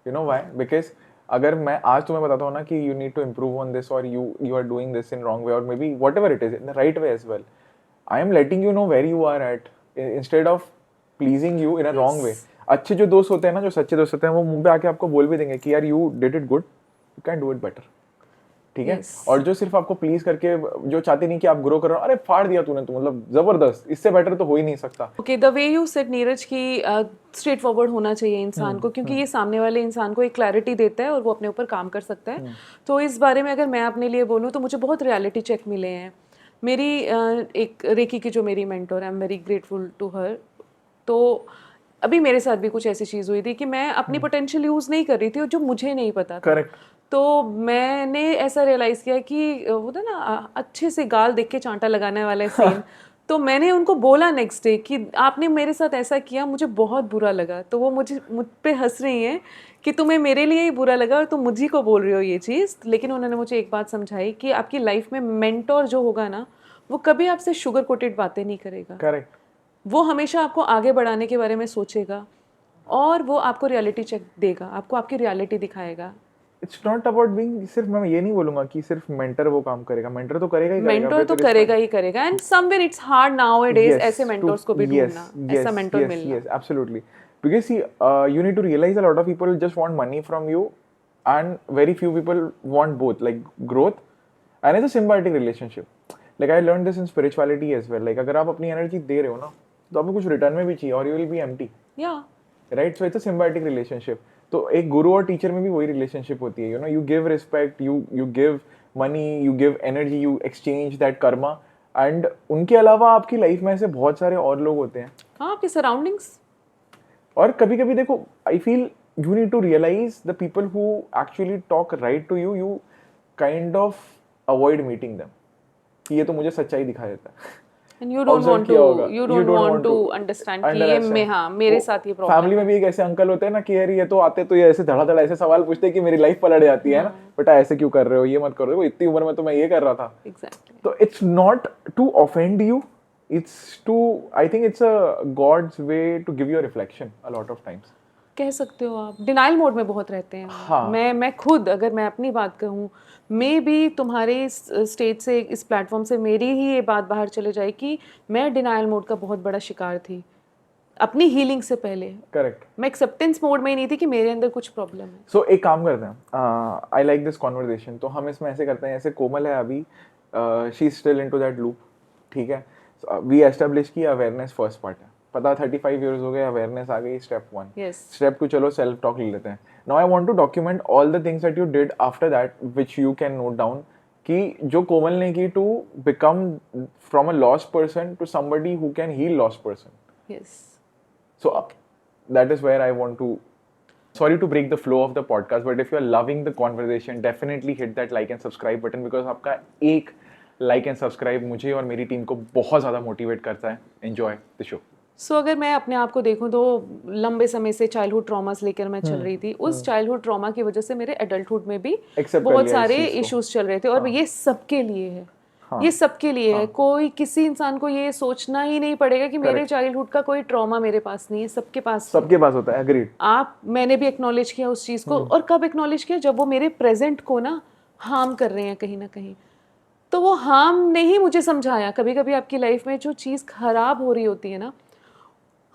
You know why? Because अगर मैं आज तुम्हें बताता हूँ ना कि you need to improve on this or you are doing this in wrong way or maybe whatever it is in the right way as well, I am letting you know where you are at instead of pleasing you in a wrong way. अच्छे जो दोस्त होते हैं ना, जो सच्चे दोस्त होते हैं, वो मुंह पे आके आपको बोल भी देंगे कि यार you did it good, you can do it better. ठीक है? और जो सिर्फ आपको प्लीज करके जो चाहते नहीं कि आप ग्रो करो, अरे फाड़ दिया तूने तो मतलब जबरदस्त, इससे बेटर तो हो ही नहीं सकता। Okay, the way you said Neeraj की स्ट्रेट फॉरवर्ड होना चाहिए इंसान को, क्योंकि ये सामने वाले इंसान को एक क्लैरिटी देता है और वो अपने ऊपर काम कर सकता है। तो इस बारे में अगर मैं अपने लिए बोलूँ तो मुझे बहुत रियलिटी चेक मिले हैं। मेरी एक रेकी की जो मेरी मेंटोर है, I am very grateful to her. तो अभी मेरे साथ भी कुछ ऐसी चीज़ हुई थी कि मैं अपनी पोटेंशियल यूज़ नहीं कर रही थी और जो मुझे नहीं पता था। करेक्ट। तो मैंने ऐसा रियलाइज़ किया कि वो था ना अच्छे से गाल देख के चांटा लगाने वाला सीन। तो मैंने उनको बोला नेक्स्ट डे कि आपने मेरे साथ ऐसा किया, मुझे बहुत बुरा लगा। तो वो मुझ पे हंस रही हैं कि तुम्हें मेरे लिए ही बुरा लगा और तुम मुझी को बोल रही हो ये चीज़। लेकिन उन्होंने मुझे एक बात समझाई कि आपकी लाइफ में मेंटोर जो होगा ना, वो कभी आपसे शुगर कोटेड बातें नहीं करेगा। करेक्ट। वो हमेशा आपको आगे बढ़ाने के बारे में सोचेगा और वो आपको रियलिटी चेक देगा, आपको आपकी रियलिटी दिखाएगा। इट्स नॉट अबाउट बीइंग, सिर्फ मैं ये नहीं बोलूंगा कि सिर्फ मेंटर वो काम करेगा, मेंटर तो करेगा ही करेगा, मेंटर तो करेगा ही करेगा। And somewhere it's hard nowadays ऐसे मेंटर्स को भी ढूंढना, ऐसा मेंटर मिलना। Yes absolutely, because C you need to realize a lot of people just want money from you and very few people want both, like growth and it's a symbiotic relationship. Like I learned this in spirituality as well. Like अगर आप अपनी energy दे रहे हो ना तो आपको कुछ return में भी चाहिए और you will be empty. Yeah. Right? So it's a symbiotic relationship. तो एक गुरु और टीचर में भी वही रिलेशनशिप होती है, you know, you give respect, you give money, you give energy, you exchange that Karma. And उनके अलावा आपकी लाइफ में ऐसे बहुत सारे और लोग होते हैं, हाँ, आपके सराउंडिंग्स। और कभी कभी देखो, I feel you need to realize the people who actually talk right to you, you kind of avoid meeting them कि ये तो मुझे सच्चाई दिखा देता है। And you don't want to understand कि ये हाँ मेरे साथ ये प्रॉब्लम। फैमिली में भी एक ऐसे अंकल होते हैं ना कि यार ये तो आते तो ये ऐसे धड़ाधड़ ऐसे सवाल पूछते हैं कि मेरी लाइफ पलट जाती है ना, बेटा ऐसे क्यों कर रहे हो, ये मत करो, इतनी उम्र में तो मैं ये कर रहा था। Exactly. तो it's not to offend you, it's to, I think it's a God's way to give you a reflection a lot of times. कह सकते हो आप डिनाइल मोड में बहुत रहते हैं। हाँ। मैं खुद अगर मैं अपनी बात कहूँ, मे भी तुम्हारे स्टेज से, इस प्लेटफॉर्म से मेरी ही ये बात बाहर चले जाए कि मैं डिनाइल मोड का बहुत बड़ा शिकार थी अपनी हीलिंग से पहले। करेक्ट। मैं एक्सेप्टेंस मोड में ही नहीं थी कि मेरे अंदर कुछ प्रॉब्लम है। सो एक काम करते हैं, आई लाइक दिस कॉन्वर्सेशन, तो हम इसमें ऐसे करते हैं, जैसे कोमल है अभी, she is still into that loop, ठीक है, वी एस्टेब्लिश की अवेयरनेस फर्स्ट पार्ट है, पता 35 इयर्स हो गए, अवेयरनेस आ गई, स्टेप 1। स्टेप 2 चलो सेल्फ टॉक ले लेते हैं। Now I want to document all the things that you did after that which you can note down, कि जो कोमल ने की to become from a lost person to somebody who can heal lost person. Yes. So that is where I want to, sorry to break the flow of the podcast, but if you are loving the conversation, definitely hit that like and subscribe button, because आपका एक like and subscribe मुझे और मेरी team को बहुत ज़्यादा motivate करता है। Enjoy the show. सो अगर मैं अपने आप को देखूं तो लंबे समय से चाइल्डहुड ट्रॉमास लेकर मैं चल रही थी। उस चाइल्डहुड ट्रॉमा की वजह से मेरे एडल्टहुड में भी बहुत सारे इश्यूज चल रहे थे, और ये सबके लिए है। हाँ, ये सबके लिए है। हाँ। कोई किसी इंसान को ये सोचना ही नहीं पड़ेगा कि मेरे Correct. चाइल्डहुड का कोई ट्रॉमा मेरे पास नहीं है, सबके पास है। सबके पास होता है, एग्रीड। मैंने भी एक्नॉलेज किया उस चीज़ को, और कब एक्नॉलेज किया, जब वो मेरे प्रेजेंट को ना हार्म कर रहे हैं कहीं ना कहीं। तो वो हार्म ने ही मुझे समझाया। कभी कभी आपकी लाइफ में जो चीज़ खराब हो रही होती है ना,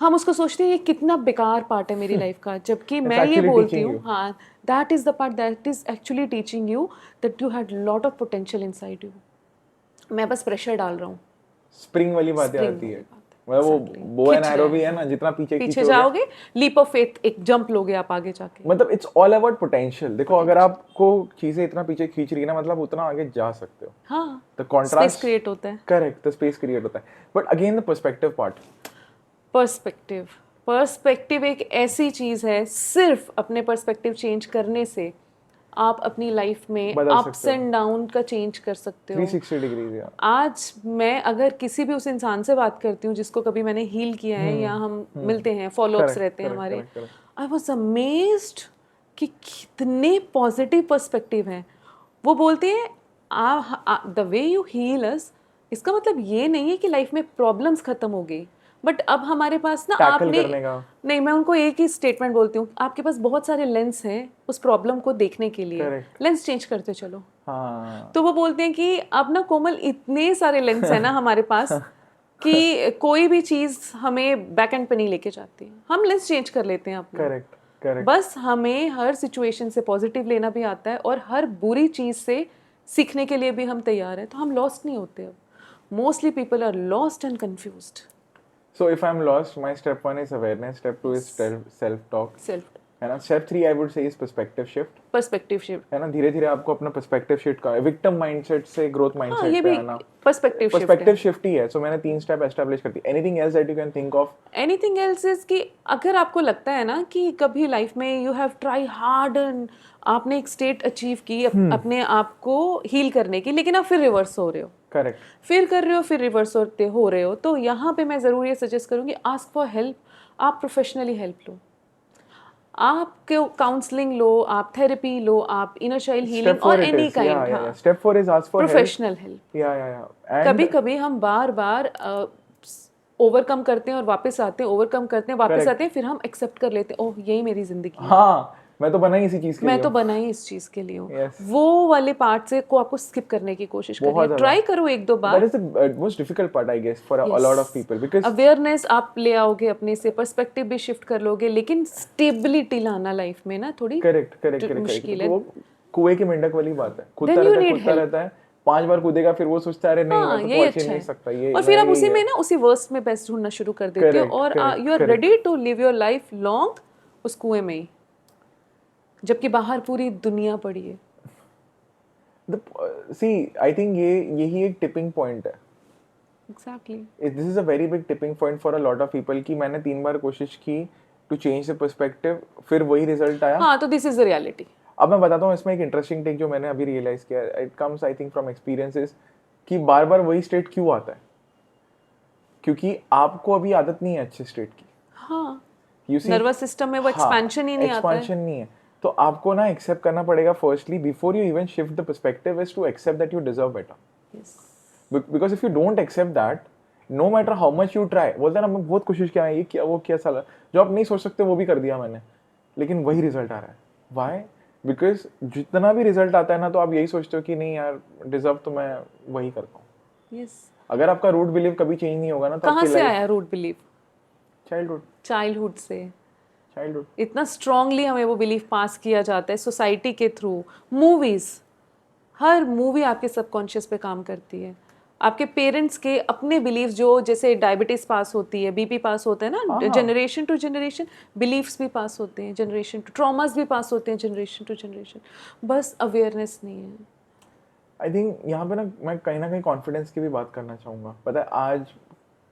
हम उसको सोचते हैं ये कितना बेकार पार्ट है मेरी लाइफ का, जबकि It's मैं ये actually बोलती teaching हूँ, you. हाँ, that is the part that is actually teaching you that you had lot of potential inside you. मैं बस प्रेशर डाल रहा हूँ। स्प्रिंग वाली बातें स्प्रिंग आती वाली है, बात है, मतलब वो exactly. बो एंड खिंच एरो गए, भी है ना, हाँ। जितना पीछे पीछे खींचोगे, जाओगे, लीप ऑफ फेथ, एक जंप लोगे आप आगे जाके। मतलब इट्स ऑल अबाउट पोटेंशियल। देखो अगर आपको चीजें इतना पीछे खींच रही है ना, मतलब उतना आगे जा सकते हो। हाँ, द स्पेस कॉन्ट्रास्ट क्रिएट होता है। करेक्ट, द स्पेस क्रिएट होता है। But again the perspective part, perspective, perspective एक ऐसी चीज़ है, सिर्फ अपने पर्सपेक्टिव चेंज करने से आप अपनी लाइफ में बदल अप्स सकते हो। एंड डाउन का चेंज कर सकते हो। 360 डिग्रीज यार। आज मैं अगर किसी भी उस इंसान से बात करती हूँ जिसको कभी मैंने हील किया है, या हम मिलते हैं, फॉलोअप्स करेक्ट, रहते हैं करेक्ट, हमारे, correct, correct. I was amazed कि कितने पॉजिटिव पर्सपेक्टिव हैं। वो बोलते हैं द वे यू हील अस, इसका मतलब ये नहीं है कि लाइफ में प्रॉब्लम्स खत्म हो गई, बट अब हमारे पास ना टैकल आपने करने का। नहीं, मैं उनको एक ही स्टेटमेंट बोलती हूँ, आपके पास बहुत सारे लेंस हैं उस प्रॉब्लम को देखने के लिए, Correct. लेंस चेंज करते चलो। हाँ, तो वो बोलते हैं कि अब ना कोमल इतने सारे लेंस है ना हमारे पास कि कोई भी चीज़ हमें बैक एंड पे नहीं लेके जाती है, हम लेंस चेंज कर लेते हैं अपना। Correct, correct. बस हमें हर सिचुएशन से पॉजिटिव लेना भी आता है, और हर बुरी चीज़ से सीखने के लिए भी हम तैयार हैं, तो हम लॉस्ट नहीं होते। अब mostly people are lost and confused. So if I'm lost, my step 1 is awareness, step 2 is self talk, self है ना। step 3 I would say is perspective shift, perspective shift. है ना। धीरे धीरे आपको अपना पर्सपेक्टिव शिफ्ट का, विक्टिम माइंडसेट से ग्रोथ हाँ, माइंडसेट ये पे भी आना, पर्सपेक्टिव शिफ्ट पर्सपेक्टिव है। शिफ्ट ही है। सो मैंने 3 स्टेप एस्टैब्लिश कर दी। Anything else that you can think of? Anything else is कि अगर आपको लगता है ना कि कभी लाइफ में you have try hard and आपने एक स्टेट अचीव की अपने आप को हील करने की, लेकिन आप फिर रिवर्स हो रहे हो, करेक्ट, फिर कर रहे हो, फिर रिवर्स हो रहे हो, तो यहाँ पे मैं ज़रूर ये सजेस्ट करूँगी, आस्क फॉर हेल्प। आप प्रोफेशनली हेल्प लो, आप काउंसलिंग लो, आप थेरेपी लो, आप इनर चाइल्ड स्टेप हीलिंग 4 और इट एनी इज, या काइंड। या हाँ, step 4 is ask for help. Professional help. या कभी एंड कभी हम बार बार ओवरकम करते हैं और वापस आते हैं, ओवरकम करते हैं वापस Correct. आते हैं, फिर हम एक्सेप्ट कर लेते हैं, ओह यही मेरी जिंदगी है, हाँ, मैं तो बना ही इसी चीज के मैं लिए तो हूँ। बना ही इस चीज के लिए हूँ। Yes. वो वाले पार्ट से को आपको स्किप करने की कोशिश करिए, बहुत ज्यादा। ट्राई करो एक दो That bar. is the most difficult part, I guess, for a lot of people, because awareness आप ले आओगे अपने से, पर्सपेक्टिव भी शिफ्ट कर लोगे, लेकिन स्टेबिलिटी लाना लाइफ में ना थोड़ी करेक्ट, करेक्ट, करेक्ट, मुश्किल करेक्ट। है। वो कुएं की मेंढक वाली बात है, Then you need कूदता help. रहता है, 5 बार कूदेगा, फिर वो सोचता है अरे नहीं, हाँ, मैं तो यही पहुंच ही अच्छा नहीं है। सकता, ये और फिर मेरा आप उसी यही में है। ना उसी वर्स्ट में बेस्ट ढूंढना शुरू कर देते हो, करेक्ट, और correct, you are correct. Ready to live your life long उस कुएं में ही, जबकि बाहर पूरी दुनिया पड़ी है। सी आई थिंक यही एक टिपिंग पॉइंट है। Exactly. This is a very big tipping point for a lot of people कि मैंने 3 बार कोशिश की टू चेंज द पर्सपेक्टिव, फिर वही रिजल्ट आया। हाँ, तो दिस इज द रियलिटी। अब मैं बताता हूँ इसमें एक इंटरेस्टिंग टेक जो मैंने अभी रियलाइज किया, it comes I think from experiences, कि बार बार वही स्टेट क्यों आता है, क्योंकि आपको अभी आदत नहीं है अच्छे स्टेट की। हाँ, यू सी, नर्वस सिस्टम में वो एक्सपेंशन ही नहीं आता है। एक्सपेंशन नहीं है, तो आपको ना एक्सेप्ट करना पड़ेगा। Firstly before you even shift the perspective is to accept that you deserve better. Yes. Because if you don't accept that, no matter how much you try, बोलते हैं ना मैं बहुत कोशिश किया, ये किया वो किया, साला जो आप नहीं सोच सकते वो भी कर दिया मैंने, लेकिन वही रिजल्ट आ रहा है। वाई? बिकॉज जितना भी रिजल्ट आता है ना, तो आप यही सोचते हो कि नहीं यार, डिजर्व तो मैं वही करता हूँ। Yes. अगर आपका रूट बिलीव कभी चेंज नहीं होगा ना, तो कहाँ आपकी से लाइफ आया रूट बिलीफ? चाइल्डहुड, चाइल्डहुड से। चाइल्डहुड। इतना स्ट्रांगली हमें वो बिलीफ पास किया जाता है सोसाइटी के थ्रू, मूवीज, हर मूवी आपके सबकॉन्शियस पे काम करती है। आपके पेरेंट्स के अपने बिलीव्स, जो जैसे डायबिटीज पास होती है, बीपी पास होता है ना, हाँ। जनरेशन टू जनरेशन, बिलीव्स भी पास होते हैं जनरेशन टू, ट्रॉमास भी पास होते हैं जनरेशन टू जनरेशन। बस अवेयरनेस नहीं है। आई थिंक यहाँ पे ना मैं कहीं ना कहीं कॉन्फिडेंस की भी बात करना चाहूँगा। पता है आज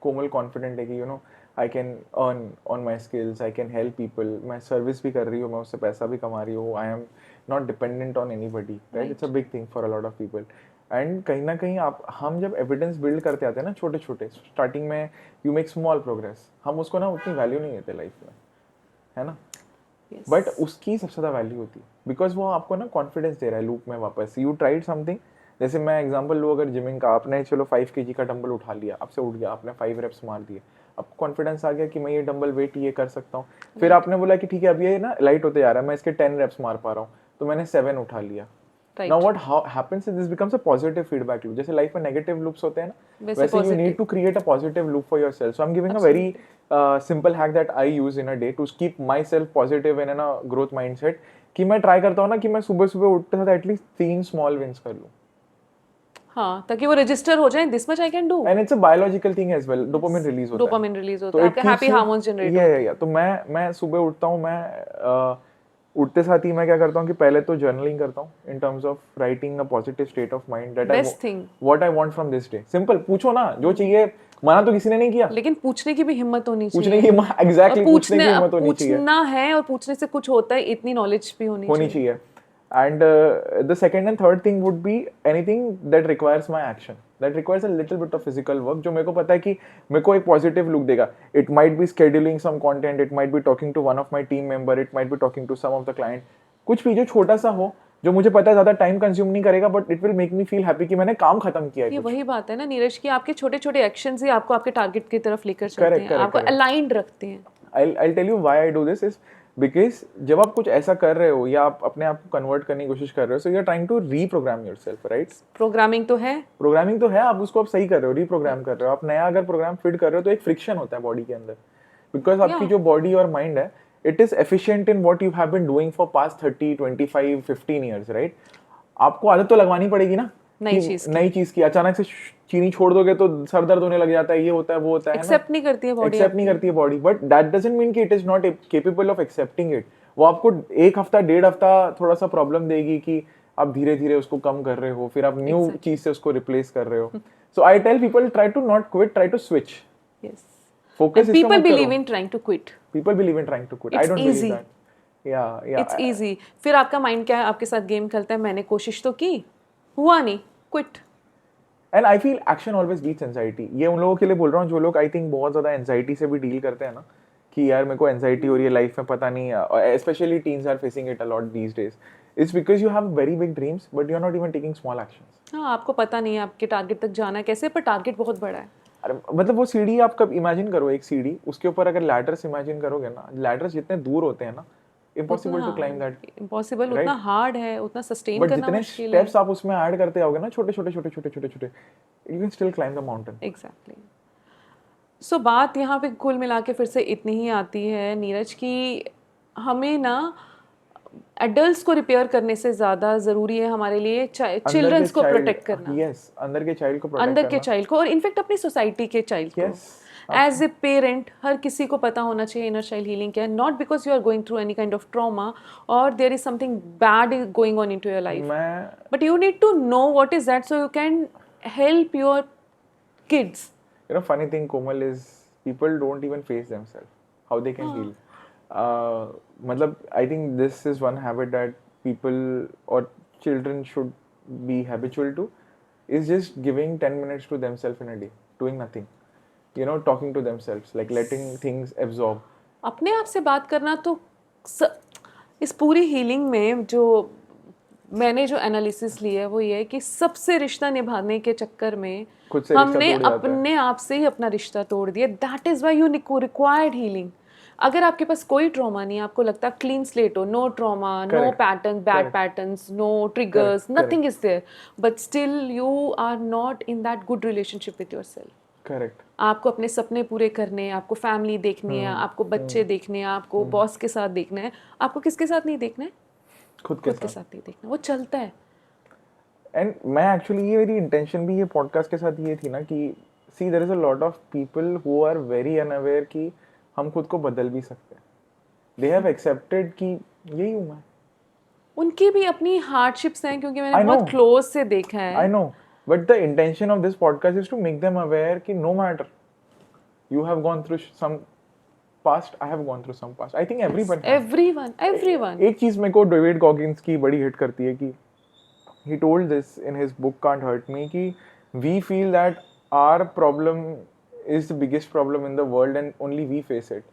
कोमल कॉन्फिडेंट है कि I can earn on my skills, I can help people, मैं सर्विस भी कर रही हूँ, मैं उससे पैसा भी कमा रही हूँ, I am not dependent on anybody, right? It's a big thing for a lot of people. And कहीं ना कहीं हम जब एविडेंस बिल्ड करते आते हैं ना, छोटे छोटे स्टार्टिंग में, यू मेक स्मॉल प्रोग्रेस, हम उसको ना उतनी वैल्यू नहीं देते लाइफ में, है ना। Yes. बट उसकी सबसे ज़्यादा वैल्यू होती है, बिकॉज वो आपको ना कॉन्फिडेंस दे रहा है लूप में वापस। यू ट्राइड समथिंग जैसे मैं एग्जांपल लूँ अगर जिमिंग का, आपने चलो 5 kg का डंबल उठा लिया, आपसे उठ गया, आपने 5 reps मार दिए, आपको कॉन्फिडेंस आ गया कि मैं ये डंबल वेट ये कर सकता हूँ। फिर आपने बोला कि ठीक है अब ये ना लाइट होते जा रहा है, मैं इसके 10 reps मार पा रहा हूँ, तो मैंने 7 उठा लिया। Right. Now what happens is this becomes a positive feedback loop. जैसे लाइफ में नेगेटिव लूप्स होते हैं ना, वैसे वैसे you positive. need to create a positive loop for yourself. So I'm giving a very simple hack that I use in a day to keep myself positive and in a growth mindset, कि मैं try करता हूँ ना कि मैं सुबह सुबह उठते साथ एटलीस्ट 3 स्मॉल विंस कर लूँ। हाँ, ताकि वो रजिस्टर हो जाए, this much I can do. And it's a biological thing as well, dopamine release होता है, डोपामिन रिलीज होता तो है, इट आपके happy keeps hormones generate you, होते हैं। तो मैं सुबह उठता हूँ, मैं उठते साथ ही मैं क्या करता हूँ कि पहले तो जर्नलिंग करता हूँ इन terms of writing a positive state of mind that I best thing. What I want from this day. Simple पूछो ना जो चाहिए, मना तो किसी ने नहीं किया, लेकिन पूछने की भी हिम्मत होनी पूछने चाहिए। की एग्जैक्टली और पूछने की हिम्मत होनी चाहिए, पूछना है और पूछने से कुछ होता है, इतनी नॉलेज भी होनी चाहिए। and the second and third thing would be anything that requires my action, that requires a little bit of physical work, जो मेरे को पता है कि मेरे को एक positive look देगा. It might be scheduling some content, it might be talking to one of my team member, it might be talking to some of the client, कुछ भी जो छोटा सा हो, जो मुझे पता है ज्यादा टाइम कंज्यूम नहीं करेगा, but it will make me feel happy कि मैंने काम खत्म किया है। ये कुछ वही बात है ना नीरज, कि आपके छोटे छोटे एक्शंस ही आपको आपके टारगेट की तरफ लेकर चलते Correct, हैं, correct, आपको correct. अलाइंड रखते हैं। I'll tell you why I do this is because जब आप कुछ ऐसा कर रहे हो या आप अपने आप को कन्वर्ट करने की कोशिश कर रहे हो, so you're trying to reprogram yourself, right? Programming तो है, प्रोग्रामिंग तो है, आप उसको आप सही कर रहे हो, रीप्रोग्राम कर रहे हो, आप नया अगर प्रोग्राम फिट कर रहे हो तो एक फ्रिक्शन होता है बॉडी के अंदर, बिकॉज आपकी Yeah. जो बॉडी और माइंड है, it is efficient in what you have been doing for past 30, 25, 15 years, right? आपको आदत तो लगवानी पड़ेगी ना नई कि चीज की। नई चीज की। अचानक से चीनी छोड़ दोगे तो सर दर्द होने लग जाता है, ये होता है वो होता है ना, एक्सेप्ट नहीं करती है बॉडी, एक्सेप्ट नहीं करती है body, but that doesn't mean कि it is not capable of accepting it. वो आपको एक हफ्ता डेढ़ हफ्ता थोड़ा सा प्रॉब्लम देगी कि आप धीरे धीरे उसको कम कर रहे हो, फिर आप न्यू Exactly. चीज से उसको रिप्लेस कर रहे हो। So I tell people try to not quit, try to switch, yes. Focus and इस पे पीपल मत करो। Believe in trying to quit. People believe in trying to quit. I It's don't believe easy. that. Yeah. It's easy. फिर आपका mind क्या है, आपके साथ गेम खेलता है, मैंने कोशिश तो की, हुआ नहीं, quit. And I feel action always beats anxiety. ये उन लोगों के लिए बोल रहा हूँ जो लोग आई थिंक बहुत ज्यादा एंजाइटी से भी डील करते हैं ना, कि यार मेरे को एंजाइटी हो रही है लाइफ में, पता नहीं, specially teens are facing it a lot these days, it's because you have very big dreams but you are not even taking small actions. हाँ, आपको पता नहीं है आपके टारगेट तक जाना है कैसे, पर टारगेट बहुत बड़ा है। अरे मतलब वो सीढ़ी आप कब इमेजिन करो, एक सीढ़ी, उसके ऊपर अगर लैडर्स इमेजिन करोगे ना, लैडर्स जितने दूर होते हैं ना, impossible to climb that, impossible, right? उतना हार्ड है, उतना सस्टेन बट करना जितने मुश्किल है। स्टेप्स आप उसमें ऐड करते आओगे ना, छोटे छोटे छोटे छोटे छोटे छोटे, you can still climb the mountain. Exactly. So बात यहाँ पे कुल मिला के फिर से इतनी ही आती है नीरज, की हमें ना एडल्ट्स को रिपेयर करने से ज़्यादा ज़रूरी है हमारे लिए चिल्ड्रंस को प्रोटेक्ट करना। यस, अंदर के चाइल्ड को प्रोटेक्ट अंदर करना, के चाइल्ड को, और इनफैक्ट अपनी सोसाइटी के चाइल्ड को। yes, एज ए पेरेंट हर किसी को पता होना चाहिए इनर चाइल्ड हीलिंग क्या है, not because you are going through any kind of trauma और there is something bad going on into your life, मैं but you need to know what is that so you can help your kids. you know funny thing Komal is people don't even face themselves how they can heal. Matlab I think this is one habit that people or children should be habitual to, is just giving 10 minutes to themselves in a day, doing nothing, you know, talking to themselves, like letting things absorb. अपने आप से बात करना तो इस पूरी healing में जो मैंने जो एनालिसिस लिया है वो ये है कि सबसे रिश्ता निभाने के चक्कर में खुद से रिश्ता हमने टूट जाता है। अपने आप से ही अपना रिश्ता तोड़ दिया। That is why you required healing. अगर आपके पास कोई ट्रॉमा नहीं, आपको लगता है क्लीन स्लेट हो, no trauma, no Correct. Pattern, bad Correct. Patterns, no triggers, Correct. Nothing is there, but still you are not in that good relationship with yourself. Correct. आपको अपने सपने पूरे करने हैं, आपको फैमिली देखनी है, आपको बच्चे देखने हैं, आपको बॉस के साथ देखना है, आपको किसके साथ नहीं देखना है, खुद के खुद के साथ। साथ नहीं देखना। वो चलता है। एंड मैं एक्चुअली ये मेरी इंटेंशन भी ये पॉडकास्ट के साथ ये थी ना कि see there is a lot of people who are very unaware कि हम खुद को बदल भी सकते हैं। दे हैव एक्सेप्टेड कि यही हूँ मैं। उनकी भी अपनी हार्डशिप्स हैं, क्योंकि मैंने I know. बहुत क्लोज से देखा है। I know, but the intention of this podcast is to make them aware कि no matter you have gone through some past, I have gone through some past. I think everyone has. everyone एक चीज मेरे को David Goggins की बड़ी hit करती है कि he told this in his book Can't Hurt Me कि we feel that our problem is the biggest problem in the world and only we face it.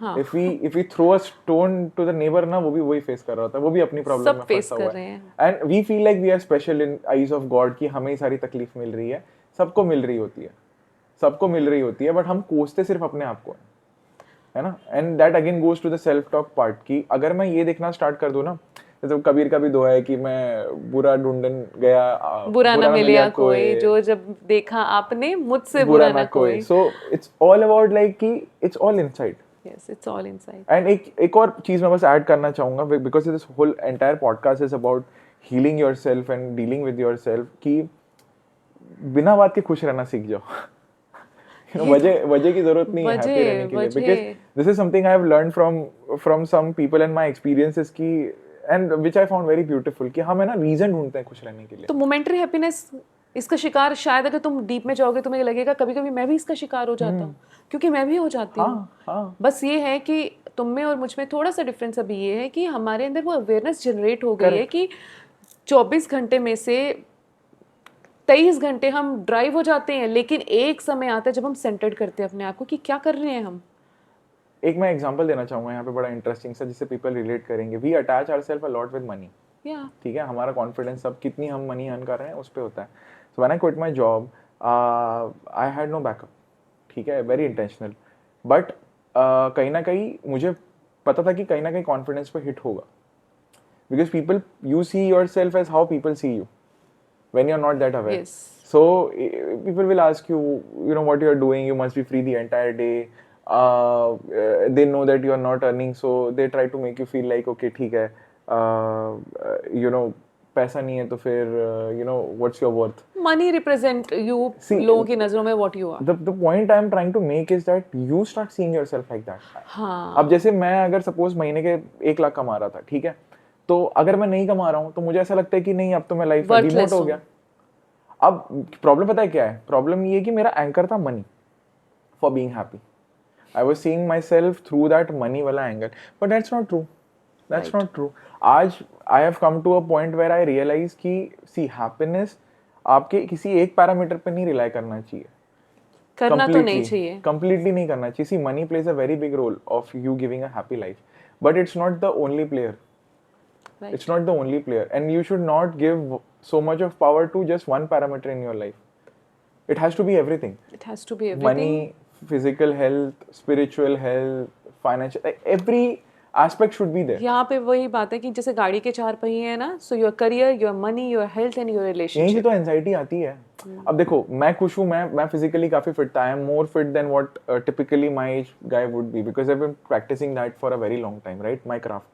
हाँ if we throw a stone to the neighbor ना, वो भी वही face कर रहा होता है, वो भी अपनी प्रॉब्लम सब में फेस फंसा कर हुआ रहे है. हैं। And we feel like we are special in eyes of God कि हमें ही सारी तकलीफ मिल रही है. सबको मिल रही होती है, सबको मिल रही होती है, बट हम कोसते सिर्फ अपने आप को है ना. And that again goes to the self talk part कि अगर मैं ये देखना स्टार्ट कर दूं ना, जैसे कबीर का भी दोहा है कि मैं बुरा ढूंढन गया, बुरा ना मिलिया कोई, कोई, जो जब देखा आपने मुझसे बुरा बुरा ना ना कोई. कोई। So it's all about like कि it's all inside. Yes, it's all inside. And एक और चीज मैं बस ऐड करना चाहूंगा, because this whole entire podcast is about healing yourself and dealing with yourself कि बिना बात के खुश रहना सीख जाओ. वजह की जरूरत नहीं है हैप्पी रहने के लिए, because this is something I have learn from some people and my experiences की, and which I found very beautiful कि हम है ना रीजन ढूंढते हैं खुश रहने के लिए. तो मोमेंटरी हैप्पीनेस, इसका शिकार शायद अगर तुम डीप में जाओगे तुम्हें लगेगा कभी कभी मैं भी इसका शिकार हो जाता हूँ, क्योंकि मैं भी हो जाती हूँ। हाँ. बस ये है कि तुम में और मुझ में थोड़ा सा डिफरेंस अभी ये है कि हमारे अंदर वो अवेयरनेस जनरेट हो गई है कि 24 घंटे में से 23 घंटे हम ड्राइव हो जाते हैं, लेकिन एक समय आता है जब हम सेंटर्ड करते हैं अपने आप को कि क्या कर रहे हैं हम। एक मैं एग्जांपल देना चाहूंगा यहाँ पे बड़ा इंटरेस्टिंग सा, जिससे पीपल रिलेट करेंगे. We attach ourselves a lot with money. या ठीक है, हमारा कॉन्फिडेंस अब कितनी हम मनी अर्न कर रहे हैं उस पर होता है. So when I quit my job I had no backup. ठीक है, वेरी इंटेंशनल, बट कहीं ना कहीं मुझे पता था कि कहीं ना कहीं कॉन्फिडेंस पे हिट होगा, because people, you see yourself as how people see you when you're not that aware. Yes. So people will ask you, you know, what you're doing, you must be free the entire day. They know that you're not earning, so they try to make you feel like, okay, ठीक है, you know, पैसा नहीं है तो फिर you know, what's your worth? Money represent you लोगों की नजरों में what you are. The point I'm trying to make is that you start seeing yourself like that. हाँ, अब जैसे मैं अगर सपोज महीने के 1 लाख कमा रहा था, ठीक है, तो अगर मैं नहीं कमा रहा हूँ तो मुझे ऐसा लगता है कि नहीं, अब तो मैं लाइफ में डिमोट हो गया. अब प्रॉब्लम पता है क्या है? प्रॉब्लम ये है कि मेरा एंकर था money for being happy. I was seeing myself through that money वाला angle, but that's not true. That's not true. आज I have come to a point where I realise कि see happiness आपके किसी एक parameter पे नहीं rely करना चाहिए. करना तो नहीं चाहिए, कंप्लीटली नहीं करना चाहिए. See money plays a very big role of you giving a happy life, but it's not the only player. Right. It's not the only player, and you should not give so much of power to just one parameter in your life. It has to be everything. It has to be everything. Money, physical health, spiritual health, financial, like every aspect should be there. यहाँ पे वही बात है कि जैसे गाड़ी के 4 पहिए हैं ना, so your career, your money, your health and your यहीं से relationship. तो एंजाइटी आती है. अब देखो, मैं खुश हूँ, मैं फिजिकली काफी फिट था. I am more fit than what typically my age guy would be, because I have been practicing that for a very long time, right, my craft.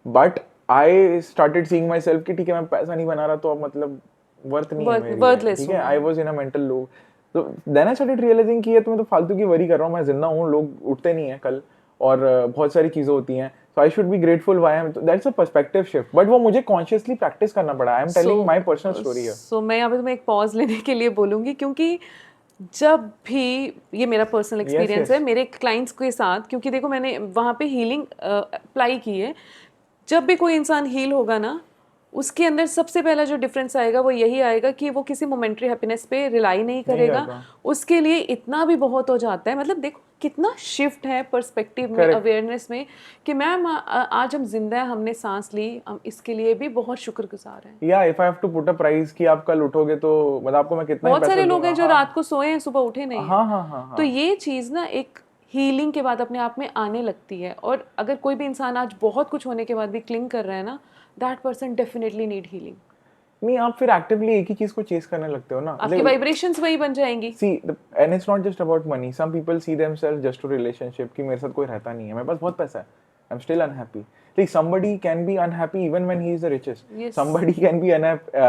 But I started seeing myself कि ठीक है, मैं पैसा नहीं बना रहा तो अब मतलब वर्थ नहीं है मेरी, worthless ठीक है. हूँ. I was in a mental low. तो देन आई स्टार्टेड रियलाइजिंग कि ये तो मैं तो फालतू की वरी कर रहा हूँ. मैं जिंदा हूँ, लोग उठते नहीं है कल, और बहुत सारी चीजें होती हैं. So I should be grateful why I am. That's a perspective shift, but वो मुझे कॉन्शियसली प्रैक्टिस करना पड़ा. I am telling my personal story है. सो मैं यहाँ पे तुम्हें एक पॉज लेने के लिए बोलूँगी, क्योंकि जब भी, ये मेरा पर्सनल एक्सपीरियंस है मेरे क्लाइंट्स के साथ, क्योंकि देखो मैंने वहाँ पे हीलिंग अप्लाई की है. जब भी कोई इंसान हील होगा ना, उसके अंदर सबसे पहला जो डिफरेंस आएगा वो यही आएगा कि वो किसी मोमेंट्री हैप्पीनेस पे रिलाई नहीं करेगा. उसके लिए इतना भी बहुत हो जाता है. मतलब देखो कितना शिफ्ट है पर्सपेक्टिव में, अवेयरनेस में, कि मैम आज हम जिंदा हैं, हमने सांस ली, हम इसके लिए भी बहुत शुक्रगुजार हैं. या if I have to put a price कि आप कल उठोगे तो मतलब आपको मैं कितना बहुत सारे लोग हैं जो रात को सोए हैं, सुबह उठे नहीं. हाँ. तो ये चीज़ ना एक हीलिंग के बाद अपने आप में आने लगती है. और अगर कोई भी इंसान आज बहुत कुछ होने के बाद भी क्लिंग कर रहा है ना, that person definitely need healing. नहीं, आप फिर एक्टिवली एक ही चीज को चेस करने लगते हो ना. आपकी वाइब्रेशंस वही बन जाएंगी. See, and it's not just about money. Some people see themselves just to relationship कि मेरे साथ कोई रहता नहीं है, मेरे पास बहुत पैसा है, I am still unhappy. Like somebody can be unhappy even when he is the richest. Yes. Somebody can be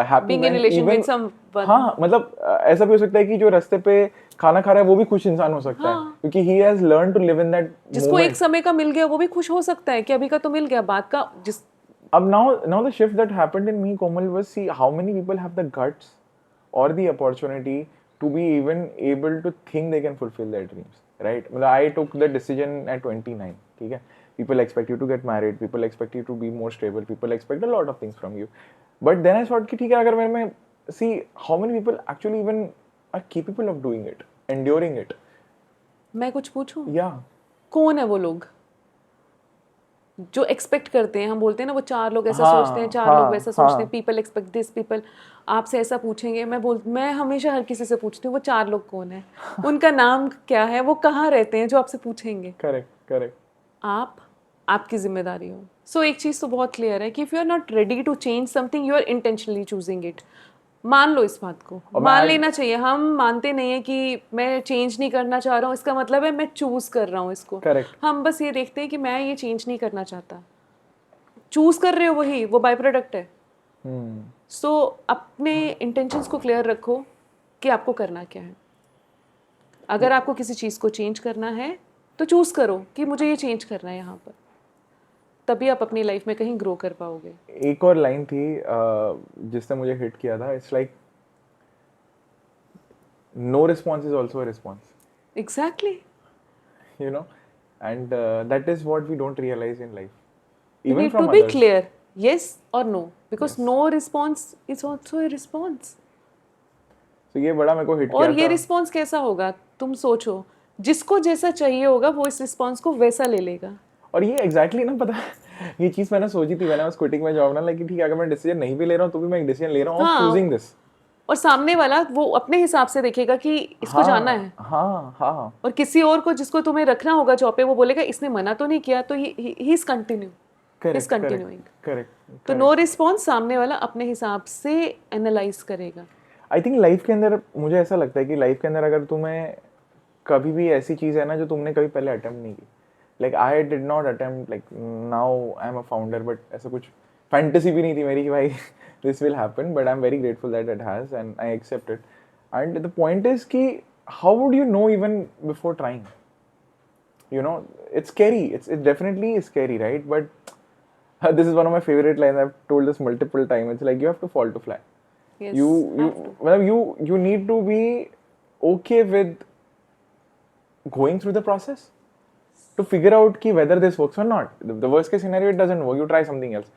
happy Being in when relation even with someone. हाँ, मतलब ऐसा भी हो सकता है कि जो रास्ते पे खाना खा रहा है वो भी खुश इंसान हो सकता है, क्योंकि he has learned to live in that जिसको moment. एक समय का मिल गया वो भी खुश हो सकता है कि अभी का तो मिल गया, बाद का जिस. अब now the shift that happened in me, Komal, was see how many people have the guts or the opportunity to be even able to think they can fulfill their dreams, right? मतलब I took the decision at 29, ठीक है. People expect you to get married, people expect you to be more stable, people expect a lot of things from you. But then I thought कि ठीक है, अगर मैं see how many people actually even are capable of doing it, enduring it. मैं कुछ पूछूं? Yeah. कौन है वो लोग? जो एक्सपेक्ट करते हैं, हम बोलते हैं ना वो 4 लोग ऐसा हाँ, सोचते हैं, 4 हाँ, लोग वैसा सोचते हैं, हाँ। पीपल एक्सपेक्ट दिस, पीपल आपसे ऐसा पूछेंगे। मैं हमेशा हर किसी से पूछती हूँ वो 4 लोग कौन है, उनका नाम क्या है, वो कहाँ रहते हैं, जो आपसे पूछेंगे। Correct, correct. आप आपकी जिम्मेदारी हो। सो एक चीज़ तो बहुत क्लियर है कि if you are not ready to change something, you are intentionally choosing it. मान लो इस बात को, और मान मैं लेना चाहिए। हम मानते नहीं है कि मैं चेंज नहीं करना चाह रहा हूँ, इसका मतलब है मैं चूज कर रहा हूँ इसको। करेक्ट। हम बस ये देखते हैं कि मैं ये चेंज नहीं करना चाहता, चूज कर रहे हो वही, वो बाय प्रोडक्ट है। सो अपने इंटेंशंस को क्लियर रखो कि आपको करना क्या है। अगर आपको किसी चीज़ को चेंज करना है तो चूज करो कि मुझे ये चेंज करना है यहाँ पर, तभी आप अपनी लाइफ में कहीं ग्रो कर पाओगे। एक और लाइन थी जिसने मुझे हिट किया था, it's like no response is also a response, exactly. you know, and that is what we don't realize in life, You even need to from be others. clear, yes or no, because Yes. no response is also a response. So ये बड़ा मेरे को hit और किया ये था। Response कैसा होगा, तुम सोचो, जिसको जैसा चाहिए होगा वो इस रिस्पॉन्स को वैसा ले लेगा। और ये एग्जैक्टली ना, पता है ये चीज़ मैंने सोची थी, मैंने उस क्विटिंग में जॉब ना, लाइक ठीक है अगर मैं डिसीजन नहीं भी ले रहा हूँ तो भी मैं एक डिसीजन ले रहा हूँ ऑफ हाँ, चूजिंग दिस। और सामने वाला वो अपने हिसाब से देखेगा कि इसको जाना है, हाँ, हाँ, हाँ। और किसी और को जिसको तुम्हें रखना होगा जॉब पे, वो बोलेगा इसने मना तो नहीं किया, तो he is continue, is correct, correct, continuing. Correct. तो नो रिस्पॉन्स सामने वाला अपने हिसाब से एनालाइज करेगा। आई थिंक लाइफ के अंदर मुझे ऐसा लगता है कि लाइफ के अंदर अगर तुम्हें कभी भी ऐसी चीज़ है ना जो तुमने कभी पहले अटेम्प्ट नहीं की, like I did not attempt, like now I am a founder, but ऐसा कुछ फैंटेसी भी नहीं थी मेरी कि भाई this will happen, but I am very grateful that it has and I accept it. And the point is कि how would you know even before trying, you know, it's scary, it definitely is scary, right? But this is one of my favorite lines, I've told this multiple times, it's like you have to fall to fly. Yes, you have to. well, you need to be okay with going through the process to figure out ki whether this works or not. The worst case scenario, it doesn't work, you try something else.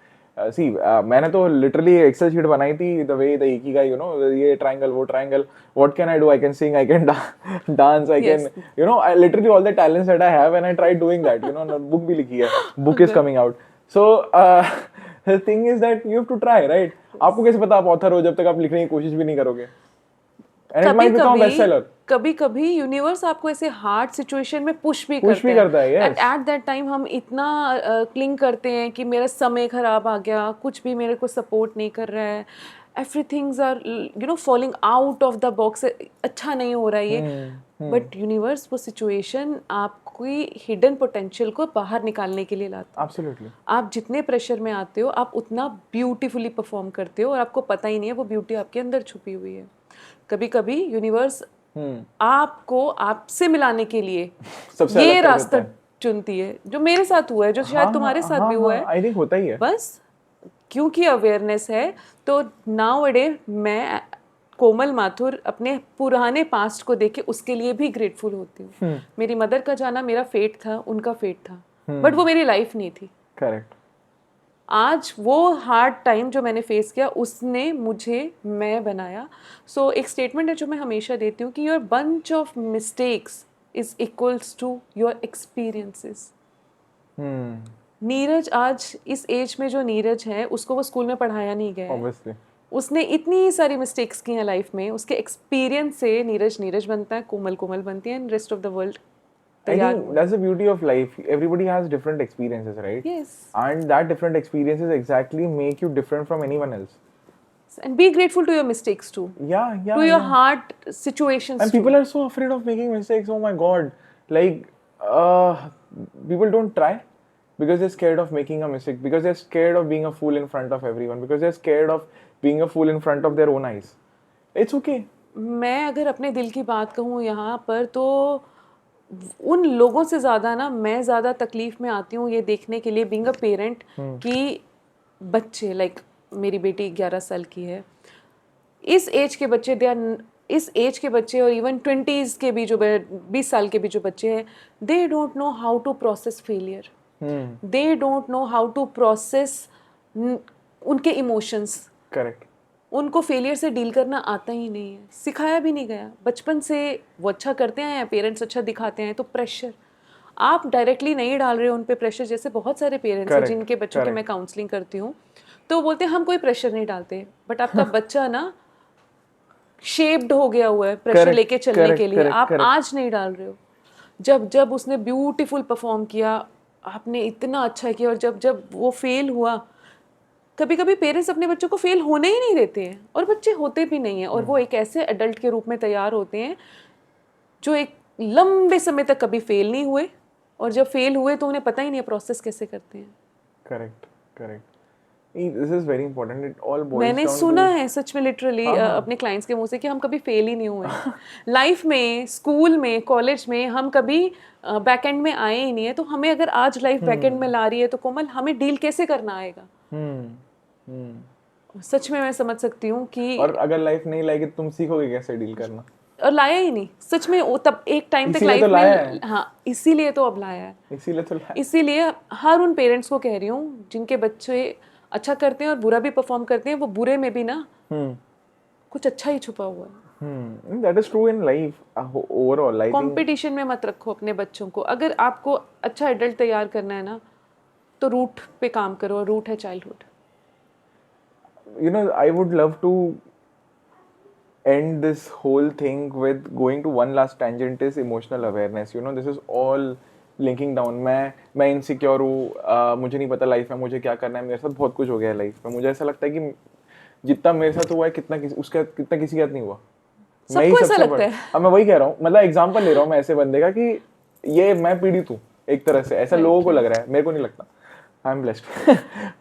See, मैंने तो literally Excel sheet बनाई थी, the way the ikigai, you know, ये triangle, वो triangle, what can I do? I can sing, I can dance, I can, Yes. you know, I literally all the talents that I have, and I tried doing that, you know, book भी लिखी है, book is coming out. So the thing is that you have to try, right? आपको कैसे पता आप author हो जब तक आप लिखने की कोशिश भी नहीं करोगे? And it might become a bestseller. कभी कभी यूनिवर्स आपको ऐसे हार्ड सिचुएशन में पुश भी करता है, yes. एट दैट टाइम हम इतना क्लिंग करते हैं कि मेरा समय खराब आ गया, कुछ भी मेरे को सपोर्ट नहीं कर रहा है, everything's are you know falling out of the box, अच्छा नहीं हो रहा है ये। बट यूनिवर्स वो सिचुएशन आपकी हिडन पोटेंशियल को बाहर निकालने के लिए लाता है। Absolutely. आप जितने प्रेशर में आते हो आप उतना ब्यूटीफुली परफॉर्म करते हो, और आपको पता ही नहीं है वो ब्यूटी आपके अंदर छुपी हुई है। कभी कभी यूनिवर्स आपको आपसे मिलाने के लिए सबसे ये अलग कर रास्ता देता है। चुनती है, जो मेरे साथ हुआ है, जो शायद तुम्हारे साथ भी हुआ है। आई थिंक होता ही है। बस क्योंकि अवेयरनेस है, तो नाउ अडे मैं कोमल माथुर अपने पुराने पास्ट को देख के उसके लिए भी ग्रेटफुल होती हूँ। मेरी मदर का जाना मेरा फेट था, उनका फेट था, बट वो मेरी लाइफ नहीं थी। करेक्ट। आज वो हार्ड टाइम जो मैंने फेस किया उसने मुझे मैं बनाया। सो एक स्टेटमेंट है जो मैं हमेशा देती हूँ कि your bunch of mistakes is equals to your experiences. Neeraj आज इस एज में जो नीरज है उसको वो स्कूल में पढ़ाया नहीं गया है। Obviously. उसने इतनी सारी मिस्टेक्स की हैं लाइफ में, उसके एक्सपीरियंस से नीरज नीरज बनता है, कोमल कोमल बनती है, and rest of the world I think that's the beauty of life. Everybody has different experiences, right? Yes. And that different experiences exactly make you different from anyone else. And be grateful to your mistakes too. Yeah, yeah. To your yeah. hard situations And too. people are so afraid of making mistakes. Oh my God. Like, people don't try because they're scared of making a mistake, because they're scared of being a fool in front of everyone, because they're scared of being a fool in front of their own eyes. It's okay. मैं अगर अपने दिल की बात कहूँ यहाँ पर, तो उन लोगों से ज़्यादा ना मैं ज़्यादा तकलीफ़ में आती हूँ ये देखने के लिए, बीइंग अ पेरेंट, कि बच्चे लाइक मेरी बेटी 11 साल की है, इस एज के बच्चे इस एज के बच्चे और इवन 20s के भी जो 20 साल के भी जो बच्चे हैं, they don't know how to process failure, they don't know how to process उनके इमोशंस। करेक्ट। उनको फेलियर से डील करना आता ही नहीं है, सिखाया भी नहीं गया बचपन से। वो अच्छा करते हैं, पेरेंट्स अच्छा दिखाते हैं, तो प्रेशर। आप डायरेक्टली नहीं डाल रहे हो उन पे प्रेशर, जैसे बहुत सारे पेरेंट्स हैं Correct, जिनके बच्चों की correct. मैं काउंसलिंग करती हूँ, तो वो बोलते हैं हम कोई प्रेशर नहीं डालते, बट आपका बच्चा ना शेप्ड हो गया हुआ है प्रेशर Correct, लेके चलने correct, के लिए, correct, आप correct. आज नहीं डाल रहे हो। जब जब उसने ब्यूटीफुल परफॉर्म किया, आपने इतना अच्छा किया, और जब जब वो फेल हुआ, कभी कभी पेरेंट्स अपने बच्चों को फेल होने ही नहीं देते हैं, और बच्चे होते भी नहीं हैं, और वो एक ऐसे एडल्ट के रूप में तैयार होते हैं जो एक लंबे समय तक कभी फेल नहीं हुए, और जब फेल हुए तो उन्हें पता ही नहीं है प्रोसेस कैसे करते हैं। Correct, correct. This is very important. It all boils मैंने down सुना to है सच में लिटरली हाँ हाँ अपने क्लाइंट्स के मुंह से कि हम कभी फेल ही नहीं हुए हैं लाइफ में, स्कूल में, कॉलेज में, हम कभी बैक एंड में आए ही नहीं है। तो हमें अगर आज लाइफ बैक एंड में ला रही है तो कोमल, हमें डील कैसे करना आएगा? सच में मैं समझ सकती हूँ कि, और अगर लाइफ नहीं लाएगी तो तुम सीखोगे कैसे डील करना। और लाया ही नहीं सच में वो, तब एक टाइम तक इसीलिए लाइफ तो लाया है। में, हाँ इसीलिए तो अब लाया है। इसीलिए तो लाया। इसीलिए हर उन पेरेंट्स को कह रही हूँ जिनके बच्चे अच्छा करते हैं और बुरा भी परफॉर्म करते हैं, वो बुरे में भी ना कुछ अच्छा ही छुपा हुआ है। That is true in life overall. I think competition में मत रखो अपने बच्चों को। अगर आपको अच्छा एडल्ट तैयार करना है ना, तो रूट पे काम करो, और रूट है childhood. I would love to end this whole thing with going to one last tangent is emotional awareness. This is all linking down. मैं इनसिक्योर हूँ, मुझे नहीं पता लाइफ में मुझे क्या करना है, मेरे साथ बहुत कुछ हो गया है लाइफ में। मुझे ऐसा लगता है कि जितना मेरे साथ हुआ है कितना किसी के साथ नहीं हुआ। मैं ही सबको ऐसा सबसे लगता बड़ा। है। अब मैं वही कह रहा हूँ, मतलब एग्जांपल ले रहा हूँ मैं ऐसे बंदे का कि ये मैं पीड़ित हूँ एक तरह से, ऐसा लोगों को लग रहा है, मेरे को नहीं लगता। I am blessed.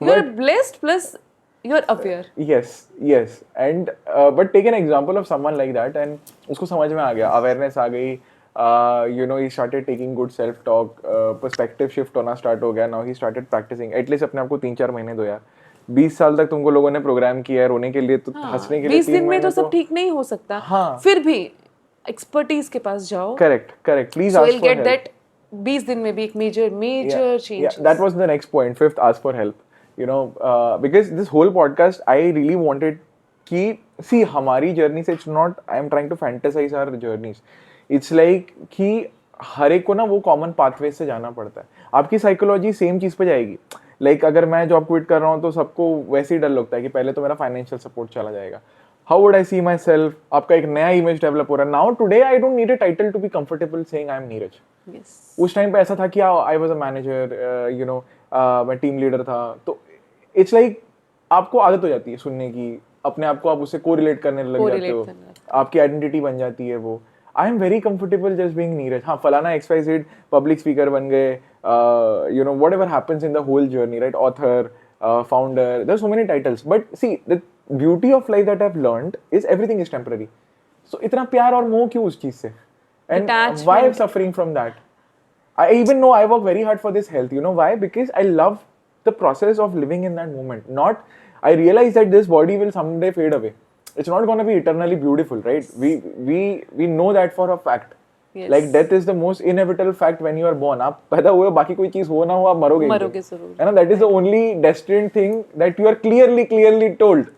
You are blessed plus you are aware. yes and but take an example of someone like that and उसको समझ में आ गया, अवेयरनेस आ गई, he started taking good self talk, perspective shift होना स्टार्ट हो गया, now he started practicing। At least अपने आप को 3-4 महीने दो यार। 20 साल तक तुमको लोगों ने प्रोग्राम किया है रोने के लिए, तो हंसने के लिए 20 3 दिन में महीने तो सब ठीक नहीं हो सकता। हाँ। फिर भी एक्सपर्टीज के पास जाओ। Correct please so ask will for get help. That 20 दिन में भी एक major change. That was the next point, fifth, ask for help. Because this whole podcast I really wanted कि see हमारी जर्नी से, it's not I am trying to fantasize our journeys, it's like कि हर एक को ना वो common pathway से जाना पड़ता है। आपकी साइकोलॉजी सेम चीज पे जाएगी। लाइक अगर मैं जॉब क्विट कर रहा हूँ तो सबको वैसे ही डर लगता है कि पहले तो मेरा फाइनेंशियल सपोर्ट चला जाएगा। How would I see myself? आपका एक नया इमेज डेवलप हो रहा है। Now today I don't need a title to be comfortable saying I am Neeraj. उस टाइम पे ऐसा था कि आई वाज अ मैनेजर, मैं टीम लीडर था। तो इट्स लाइक आपको आदत हो जाती है सुनने की, अपने आप को आप उससे कोरिलेट करने लग जाते हो, आपकी आइडेंटिटी बन जाती है वो। I am very comfortable just being Neeraj. हाँ, फलाना XYZ पब्लिक स्पीकर बन गए, whatever happens in the whole journey, right? Author, founder, there are so many titles, but see the beauty of life that I have learned is everything is temporary. So इतना प्यार और मोह क्यों उस चीज से? And why suffering from that? I even know I work very hard for this health. You know why? Because I love the process of living in that moment. Not, I realize that this body will someday fade away. It's not going to be eternally beautiful, right? We know that for a fact. Yes. Like death is the most inevitable fact when you are born. आप पैदा हुए, बाकी कोई चीज हो ना हो, आप मरोगे जरूर। है ना? That is the only destined thing that you are clearly told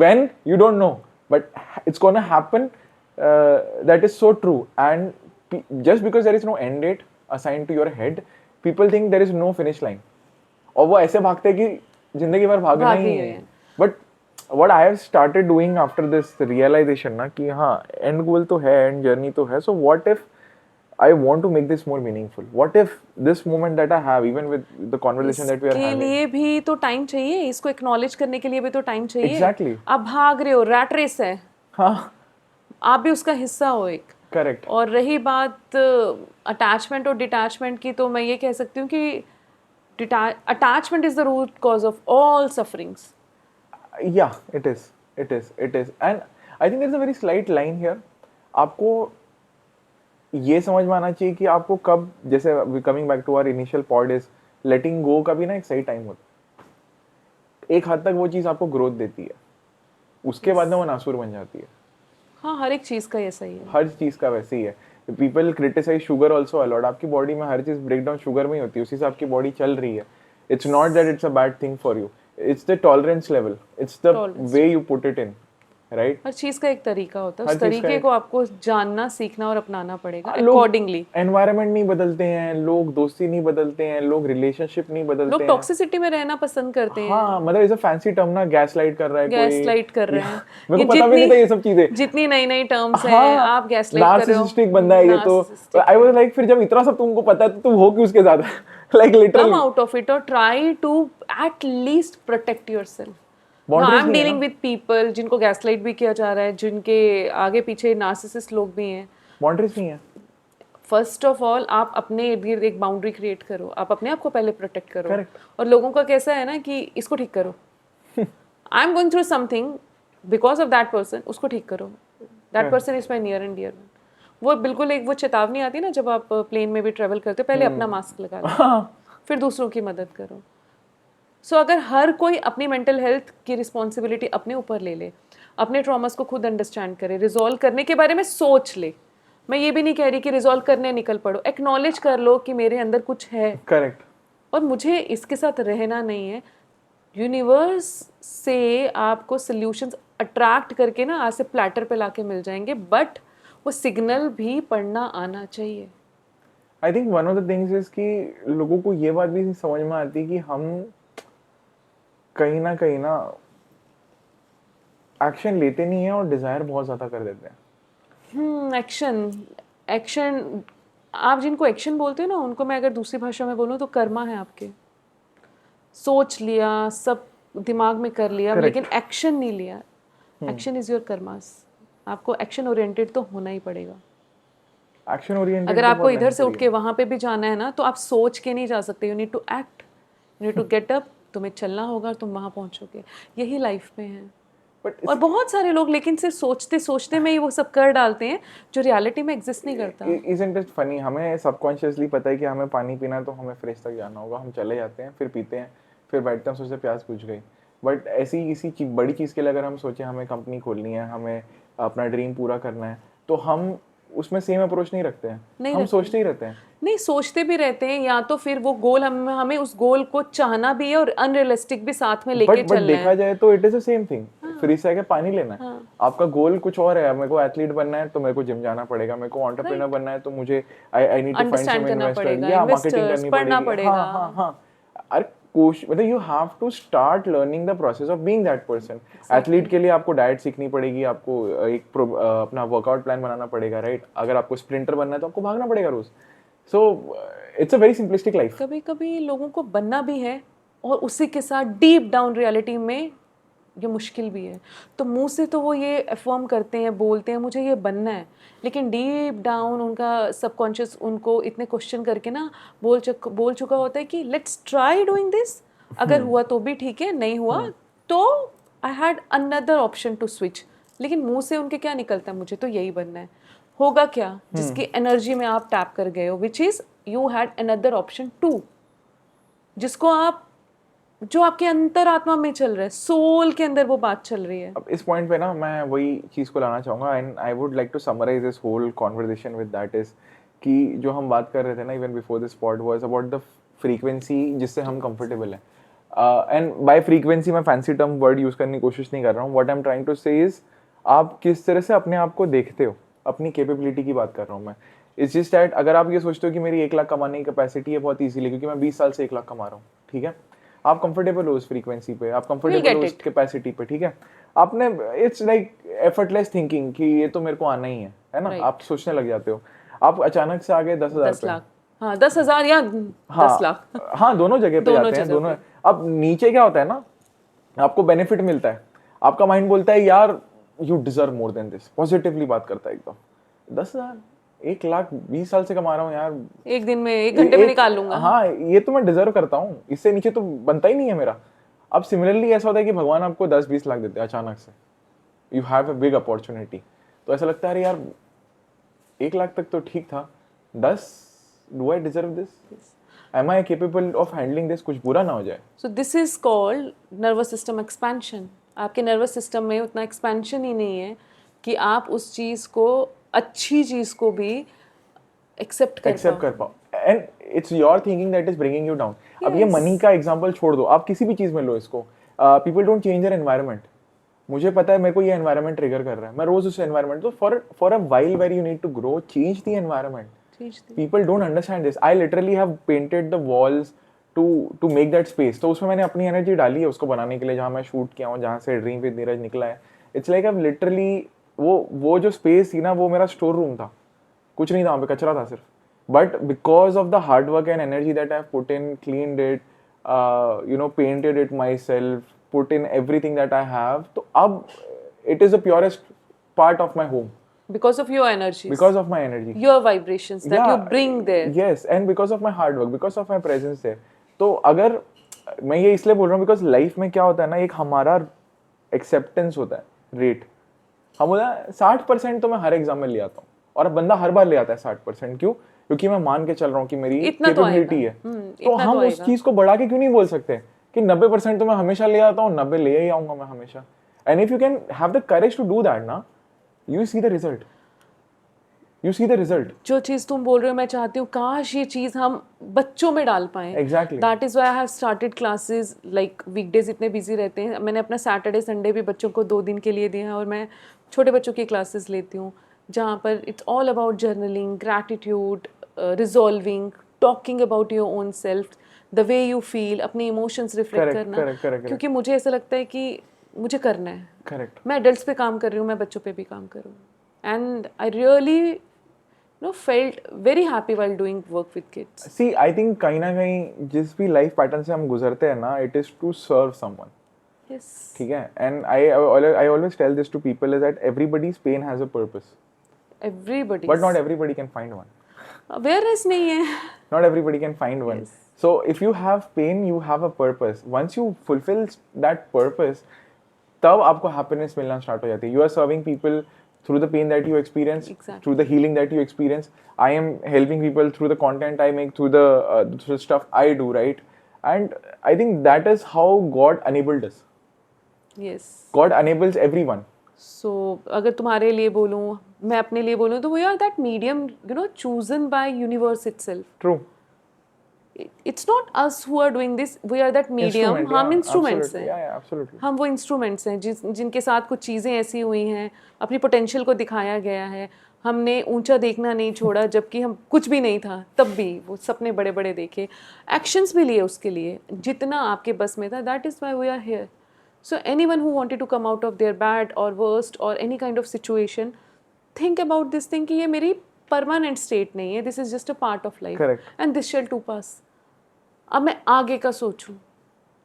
when you don't know, but it's gonna happen. That is so true. And just because there is no end date assigned to your head, people think there is no finish line, और वो ऐसे भागते हैं कि जिंदगी भर भागना ही है। But what I have started doing after this realization ना कि हाँ end goal तो है, end journey तो है, so what if I want to make this more meaningful? What if this moment that I have, even with the conversation that we are having, के लिए भी तो टाइम चाहिए, इसको एक्नॉलेज करने के लिए भी तो टाइम चाहिए। Exactly. आप भाग रहे हो, रैट रेस है, हाँ, आप भी उसका हिस्सा हो एक। करेक्ट। और रही बात अटैचमेंट और डिटैचमेंट की, तो मैं ये कह सकती हूँ कि attachment is the root cause of all sufferings. Yeah, it is, and I think there's a very slight line here. आपको ये समझ में आना चाहिए कि आपको कब, जैसे coming back to our initial point is letting go का भी ना एक सही टाइम होता है। एक हद तक वो चीज आपको ग्रोथ देती है, उसके बाद में वो नासूर बन जाती है। हाँ, हर एक चीज का ऐसा ही है। हर चीज का वैसे ही है। People criticize sugar also a lot. आपकी बॉडी में हर चीज ब्रेक डाउन शुगर में ही होती है, उसी से आपकी बॉडी चल रही है। It's not that it's a bad thing for you, it's the tolerance level, it's the way you put it in. Right? हर चीज़ का एक तरीका होता है, हर उस चीज़ का तरीके एक- को आपको जानना, सीखना और अपनाना पड़ेगा लोग अकॉर्डिंगली। एनवायरनमेंट नहीं बदलते हैं, लोग दोस्ती नहीं बदलते हैं, लोग रिलेशनशिप नहीं बदलते लोग हैं। टॉक्सिसिटी में रहना पसंद करते हैं, हाँ, मतलब इज अ फैंसी टर्म ना, गैस लाइट कर रहा है कोई। गैस लाइट कर रहे हैं। मेरे ये को पता भी नहीं था ये सब चीजें। जितनी नई नई टर्म्स हैं, हाँ, आप गैस लाइट कर रहे हो। नार्सिसिस्टिक बंदा है ये तो। Narcissistic आई है। वाज लाइक, फिर जब इतना सब तुमको पता है तो तुम हो क्यों उसके ज्यादा like Come literally out of it or try to at least protect yourself. Now Boundaries I'm नहीं है dealing ना? with people जिनको गैसलाइट भी किया जा रहा है, जिनके आगे पीछे नार्सिसिस्ट लोग भी हैं। बाउंड्रीज नहीं है। फर्स्ट ऑफ ऑल आप अपने इर्द गिर्द एक बाउंड्री क्रिएट करो, आप अपने आप को पहले प्रोटेक्ट करो। Correct. और लोगों का कैसा है ना कि इसको ठीक करो, I am going through something because of that person, उसको ठीक करो, that person is my near and dear. वो बिल्कुल एक वो चेतावनी आती है ना जब आप प्लेन में भी ट्रेवल करते हो, पहले अपना मास्क लगा लो, फिर दूसरों की मदद करो। सो अगर हर कोई अपनी मेंटल हेल्थ की रिस्पॉन्सिबिलिटी अपने ऊपर ले ले, अपने ट्रॉमास को खुद अंडरस्टैंड करे, रिजॉल्व करने के बारे में सोच ले। मैं ये भी नहीं कह रही कि रिजॉल्व करने निकल पड़ो, एक्नॉलेज कर लो कि मेरे अंदर कुछ है करेक्ट। और मुझे इसके साथ रहना नहीं है। यूनिवर्स से आपको सल्यूशंस अट्रैक्ट करके ना आज से प्लेटर पे लाके मिल जाएंगे, बट वो सिग्नल भी पढ़ना आना चाहिए। I think one of the things is कि लोगों को ये बात भी समझ में आती है कि हम कहीं ना एक्शन लेते नहीं है और डिजायर बहुत ज्यादा कर देते हैं। एक्शन एक्शन आप जिनको एक्शन बोलते हो ना, उनको मैं अगर दूसरी भाषा में बोलूँ तो कर्मा है आपके। सोच लिया, सब दिमाग में कर लिया, Correct. लेकिन एक्शन नहीं लिया। Action is your karmas. आपको एक्शन ओरिएंटेड तो होना ही पड़ेगा। एक्शन ओरिएंटेड अगर आपको इधर से उठ के वहां पे भी जाना है ना, तो आप सोच के नहीं जा सकते। You need to act, you need to get up. तुम्हें चलना होगा, तुम वहां पहुंचोगे। यही लाइफ में है। बट और बहुत सारे लोग लेकिन सिर्फ सोचते सोचते में ही वो सब कर डालते हैं जो रियलिटी में एग्जिस्ट नहीं करता। इजंट इट फनी, हमें सबकॉन्शियसली पता है कि हमें पानी पीना है तो हमें फ्रिज तक जाना होगा, हम चले जाते हैं, फिर पीते हैं, फिर बैठते हैं, सोचते प्यास बुझ गई। बट ऐसी किसी बड़ी चीज़ के लिए अगर हम सोचें हमें कंपनी खोलनी है, हमें अपना ड्रीम पूरा करना है, तो हम उसमें सेम अप्रोच नहीं रखते हैं, हम सोचते ही रहते हैं। नहीं, सोचते भी रहते हैं, या तो फिर वो गोल हमें उस गोल को चाहना भी है और अनरियलिस्टिक भी साथ में लेके बट चलना है। देखा जाए तो it is the same thing. Fridge से आके पानी लेना है, आपका गोल कुछ और है। मेरे को एथलीट बनना है तो मेरे को जिम जाना पड़ेगा, मेरे को एंटरप्रेन्योर बनना है तो मुझे I need to find some investor या मार्केटिंग करनी पढ़ना पड़ेगी। हाँ हाँ हाँ। अरे मतलब you have to start learning the process of being that person. Athlete के लिए आपको डाइट सीखनी पड़ेगी, आपको एक अपना वर्कआउट प्लान बनाना पड़ेगा, राइट? अगर आपको स्प्रिंटर बनना है तो आपको भागना पड़ेगा रोज। So it's a very simplistic life. कभी कभी लोगों को बनना भी है और उसी के साथ डीप डाउन रियलिटी में ये मुश्किल भी है। तो मुंह से तो वो ये अफर्म करते हैं, बोलते हैं मुझे ये बनना है, लेकिन डीप डाउन उनका सबकॉन्शियस उनको इतने क्वेश्चन करके ना बोल चुका होता है कि लेट्स ट्राई डूइंग दिस। अगर हुआ तो भी ठीक है, नहीं हुआ तो I had another option to switch. लेकिन मुंह से उनके क्या निकलता है, मुझे तो यही बनना है। होगा क्या जिसकी एनर्जी में आप टैप कर गए हो, which is you had another option to, जिसको आप, जो आपके अंतरात्मा में चल रहा है, सोल के अंदर वो बात चल रही है। अब इस पॉइंट पे ना मैं वही चीज़ को लाना चाहूँगा and I would like to summarize this whole conversation with that is कि जो हम बात कर रहे थे ना even before this pod was about the frequency जिससे हम कंफर्टेबल हैं। एंड बाय फ्रीक्वेंसी मैं फैंसी टर्म वर्ड यूज़ करने की कोशिश नहीं कर रहा हूँ। What I am trying to say is आप किस तरह से अपने आप को देखते हो, अपनी कैपेबिलिटी की बात कर रहा हूँ मैं। इट्स जस्ट दैट अगर आप ये सोचते हो कि मेरी 1 लाख कमाने की कैपेसिटी है बहुत ईजिली क्योंकि मैं 20 साल से 1 लाख कमा रहा हूँ, ठीक है, आप कंफर्टेबल हो उस फ्रीक्वेंसी पे, आप कंफर्टेबल हो उस कैपेसिटी पे, ठीक है, आपने इट्स लाइक एफर्टलेस थिंकिंग कि ये तो मेरे को आना ही है ना, आप सोचने लग जाते हो। आप अचानक से आ गए 10,000 10 लाख, हाँ 10,000 या 10 लाख, हाँ दोनों जगह पे जाते हैं दोनों। अब नीचे क्या होता है ना, आपको बेनिफिट मिलता है, आपका माइंड बोलता है यार you deserve more than this, positively बात करता है एकदम। 10,000 1 लाख 20 साल से कमा रहा हूँ यार, एक दिन में 1 घंटे में निकाल लूंगा। हाँ ये तो मैं डिजर्व करता हूँ, इससे नीचे तो बनता ही नहीं है मेरा। अब सिमिलरली ऐसा होता है कि भगवान आपको 10-20 लाख देते हैं अचानक से, you have a big opportunity, तो ऐसा लगता है यार 1 लाख तक तो ठीक था, 10 do I deserve this, am I capable of handling this, कुछ बुरा ना हो जाए। So this is called nervous system expansion. आपके नर्वस सिस्टम में उतना एक्सपेंशन ही नहीं है कि आप उस चीज़ को, अच्छी चीज़ को भी एक्सेप्ट कर पाओ। And it's your thinking that is bringing you down. अब ये मनी का एग्जांपल छोड़ दो, आप किसी भी चीज में लो इसको, people don't change their environment, मुझे पता है मेरे को ये एनवायरनमेंट ट्रिगर कर रहा है, मैं रोज उस एनवायरनमेंट, तो for a while where you need to grow, change the environment. People don't understand this. I literally have painted the walls to make that space. तो उसमें मैंने अपनी एनर्जी डाली है उसको बनाने के लिए, जहाँ मैं शूट किया हूँ, जहाँ से ड्रीम विद नीरज निकला है. इट्स लाइक आई लिटरली, वो जो स्पेस थी ना, वो मेरा स्टोर रूम था. कुछ नहीं था वहाँ पे, कचरा था सिर्फ. But because of the hard work and energy that I have put in, cleaned it, painted it my self, put in everything that I have, तो अब it is the purest part of my home. Because of your energies. Because of my energy. Your vibrations that you bring there. Yes, and because of my hard work, because of my presence there. तो अगर मैं ये इसलिए बोल रहा हूँ because life में क्या होता है ना, एक हमारा एक्सेप्टेंस होता है रेट. हम बोला 60% तो मैं हर एग्जाम में ले आता हूँ, और बंदा हर बार ले आता है 60%. क्यों? क्योंकि मैं मान के चल रहा हूँ कि मेरी कैपेबिलिटी है. तो हम उस चीज को बढ़ा के क्यों नहीं बोल सकते कि 90% तो मैं हमेशा ले आता हूँ, 90 ले ही आऊंगा मैं हमेशा. And if you can have the courage to do that ना, you see the result. You see the result. जो चीज़ तुम बोल रहे हो, मैं चाहती हूँ काश ये चीज़ हम बच्चों में डाल पाएं. Exactly. That is why I have started classes. Like weekdays इतने busy रहते हैं, मैंने अपना सैटरडे संडे भी बच्चों को 2 दिन के लिए दिया है, और मैं छोटे बच्चों की क्लासेस लेती हूँ जहाँ पर it's all about journaling, gratitude, resolving, talking about your own self, the way you feel, अपने इमोशंस रिफ्लेक्ट करना. correct. क्योंकि मुझे ऐसा लगता है कि मुझे करना है. Correct. मैं एडल्ट्स पे काम कर रही हूँ, मैं बच्चों पे भी काम कर रही हूँ. And I really felt very happy while doing work with kids. See, I think कहीं ना कहीं जिस भी लाइफ पैटर्न से हम गुजरते हैं ना, it is to serve someone. Yes. ठीक है? And I always tell this to people is that everybody's pain has a purpose. Everybody. But not everybody can find one. Awareness नहीं है. Not everybody can find one. Yes. So if you have pain, you have a purpose. Once you fulfill that purpose, तब आपको happiness मिलना start हो जाती है. You are serving people through the pain that you experience, Exactly. through the healing that you experience. I am helping people through the content I make, through the stuff I do, right? And I think that is how God enabled us. Yes. God enables everyone. So अगर तुम्हारे लिए बोलूँ, मैं अपने लिए बोलूँ, तो we are that medium, chosen by universe itself. True. It's not us who are doing this, we are that medium. हम इंस्ट्रूमेंट्स हैं. Yeah, absolutely. हम वो इंस्ट्रूमेंट्स हैं जिनके साथ कुछ चीज़ें ऐसी हुई हैं, अपनी पोटेंशियल को दिखाया गया है. हमने ऊंचा देखना नहीं छोड़ा, जबकि हम कुछ भी नहीं था तब भी वो सपने बड़े बड़े देखे, एक्शंस भी लिए उसके लिए जितना आपके बस में था. That is why we are here. So anyone who wanted to come out of there bad और वर्स्ट और any kind of situation, think about this thing कि ये मेरी परमानेंट स्टेट नहीं है. This is just a part of life and this shall to pass. अब मैं आगे का सोचूं,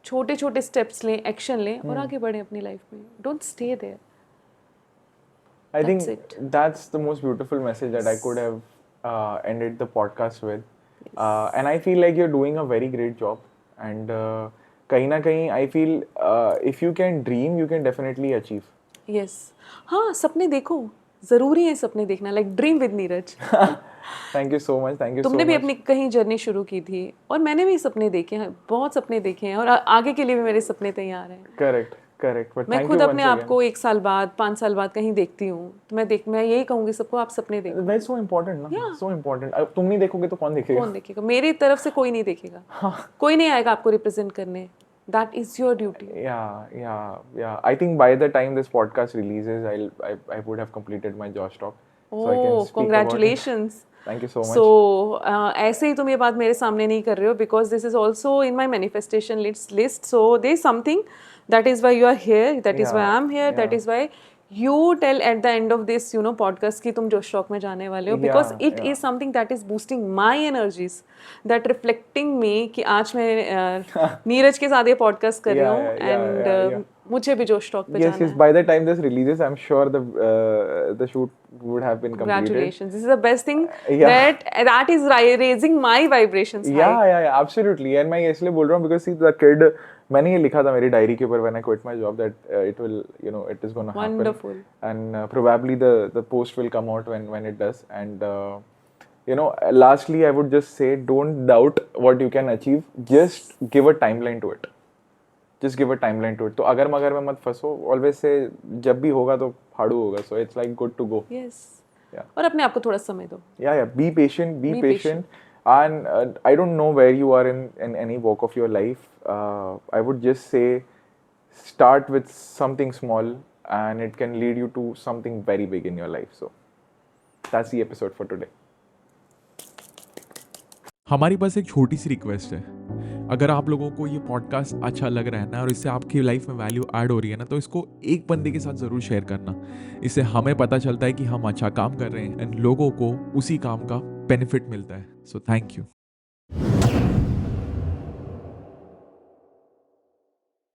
छोटे छोटे स्टेप्स लें, एक्शन लें और आगे बढ़ें अपनी लाइफ में. Don't stay there. I think that's the most beautiful message that I could have ended the podcast with. And I feel like you're doing a very great job. And कहीं ना कहीं I feel if you can dream, you can definitely achieve. Yes. हाँ, सपने देखो, ज़रूरी है सपने देखना. Like dream with Neeraj. Thank you so much. Thank you so much. तुमने भी अपनी कहीं जर्नी शुरू की थी और मैंने भी सपने देखे हैं, बहुत सपने देखे हैं, और आगे के लिए भी मेरे सपने तैयार हैं. Correct. But मैं खुद अपने आप को 1 साल बाद, 5 साल बाद कहीं देखती हूँ, तो मैं यही कहूँगी सबको, आप सपने देखो. That's so important ना. So important. अब तुम नहीं देखोगे तो कौन देखेगा? कौन देखेगा? मेरी तरफ से कोई नहीं देखेगा. कोई नहीं आएगा आपको रिप्रेजेंट करने. That is your duty. Yeah. I think by the time this podcast releases, I would have completed my Josh talk. So I can speak congratulations. About it. Thank you so much. So ऐसे ही तुम ये बात मेरे सामने नहीं कर रहे हो, because this is also in my manifestation list. So there is something, that is why you are here, that is why I'm here, that is why you tell at the end of this podcast कि तुम जोश talk में जाने वाले हो, because it is something that is boosting my energies, that reflecting me कि आज मैं नीरज के साथ ये podcast कर रही हूँ, and मुझे भी जोश टॉक पे जाना है. Yes. By the time this releases, I'm sure the shoot would have been completed. Congratulations. This is the best thing. That is raising my vibrations high. Yeah, absolutely. And मैं इसलिए बोल रहा हूँ because see the kid, मैंने ये लिखा था मेरी डायरी के ऊपर when I quit my job that it will, it is gonna happen. Wonderful. And probably the post will come out when it does. And lastly, I would just say, don't doubt what you can achieve. Just give a timeline to it. Just give a timeline to it. तो अगर मगर में मत फंसो. Always say जब भी होगा तो फाड़ू होगा. So it's like good to go. Yes. Yeah. और अपने आप को थोड़ा समय दो. Yeah. Be patient. Be patient. And I don't know where you are in any walk of your life. I would just say start with something small. and it can lead you to something very big in your life. So that's the episode for today. हमारी बस एक छोटी सी request है, अगर आप लोगों को ये पॉडकास्ट अच्छा लग रहा है ना और इससे आपकी लाइफ में वैल्यू ऐड हो रही है ना, तो इसको एक बंदे के साथ ज़रूर शेयर करना। इससे हमें पता चलता है कि हम अच्छा काम कर रहे हैं एंड लोगों को उसी काम का बेनिफिट मिलता है। So thank you.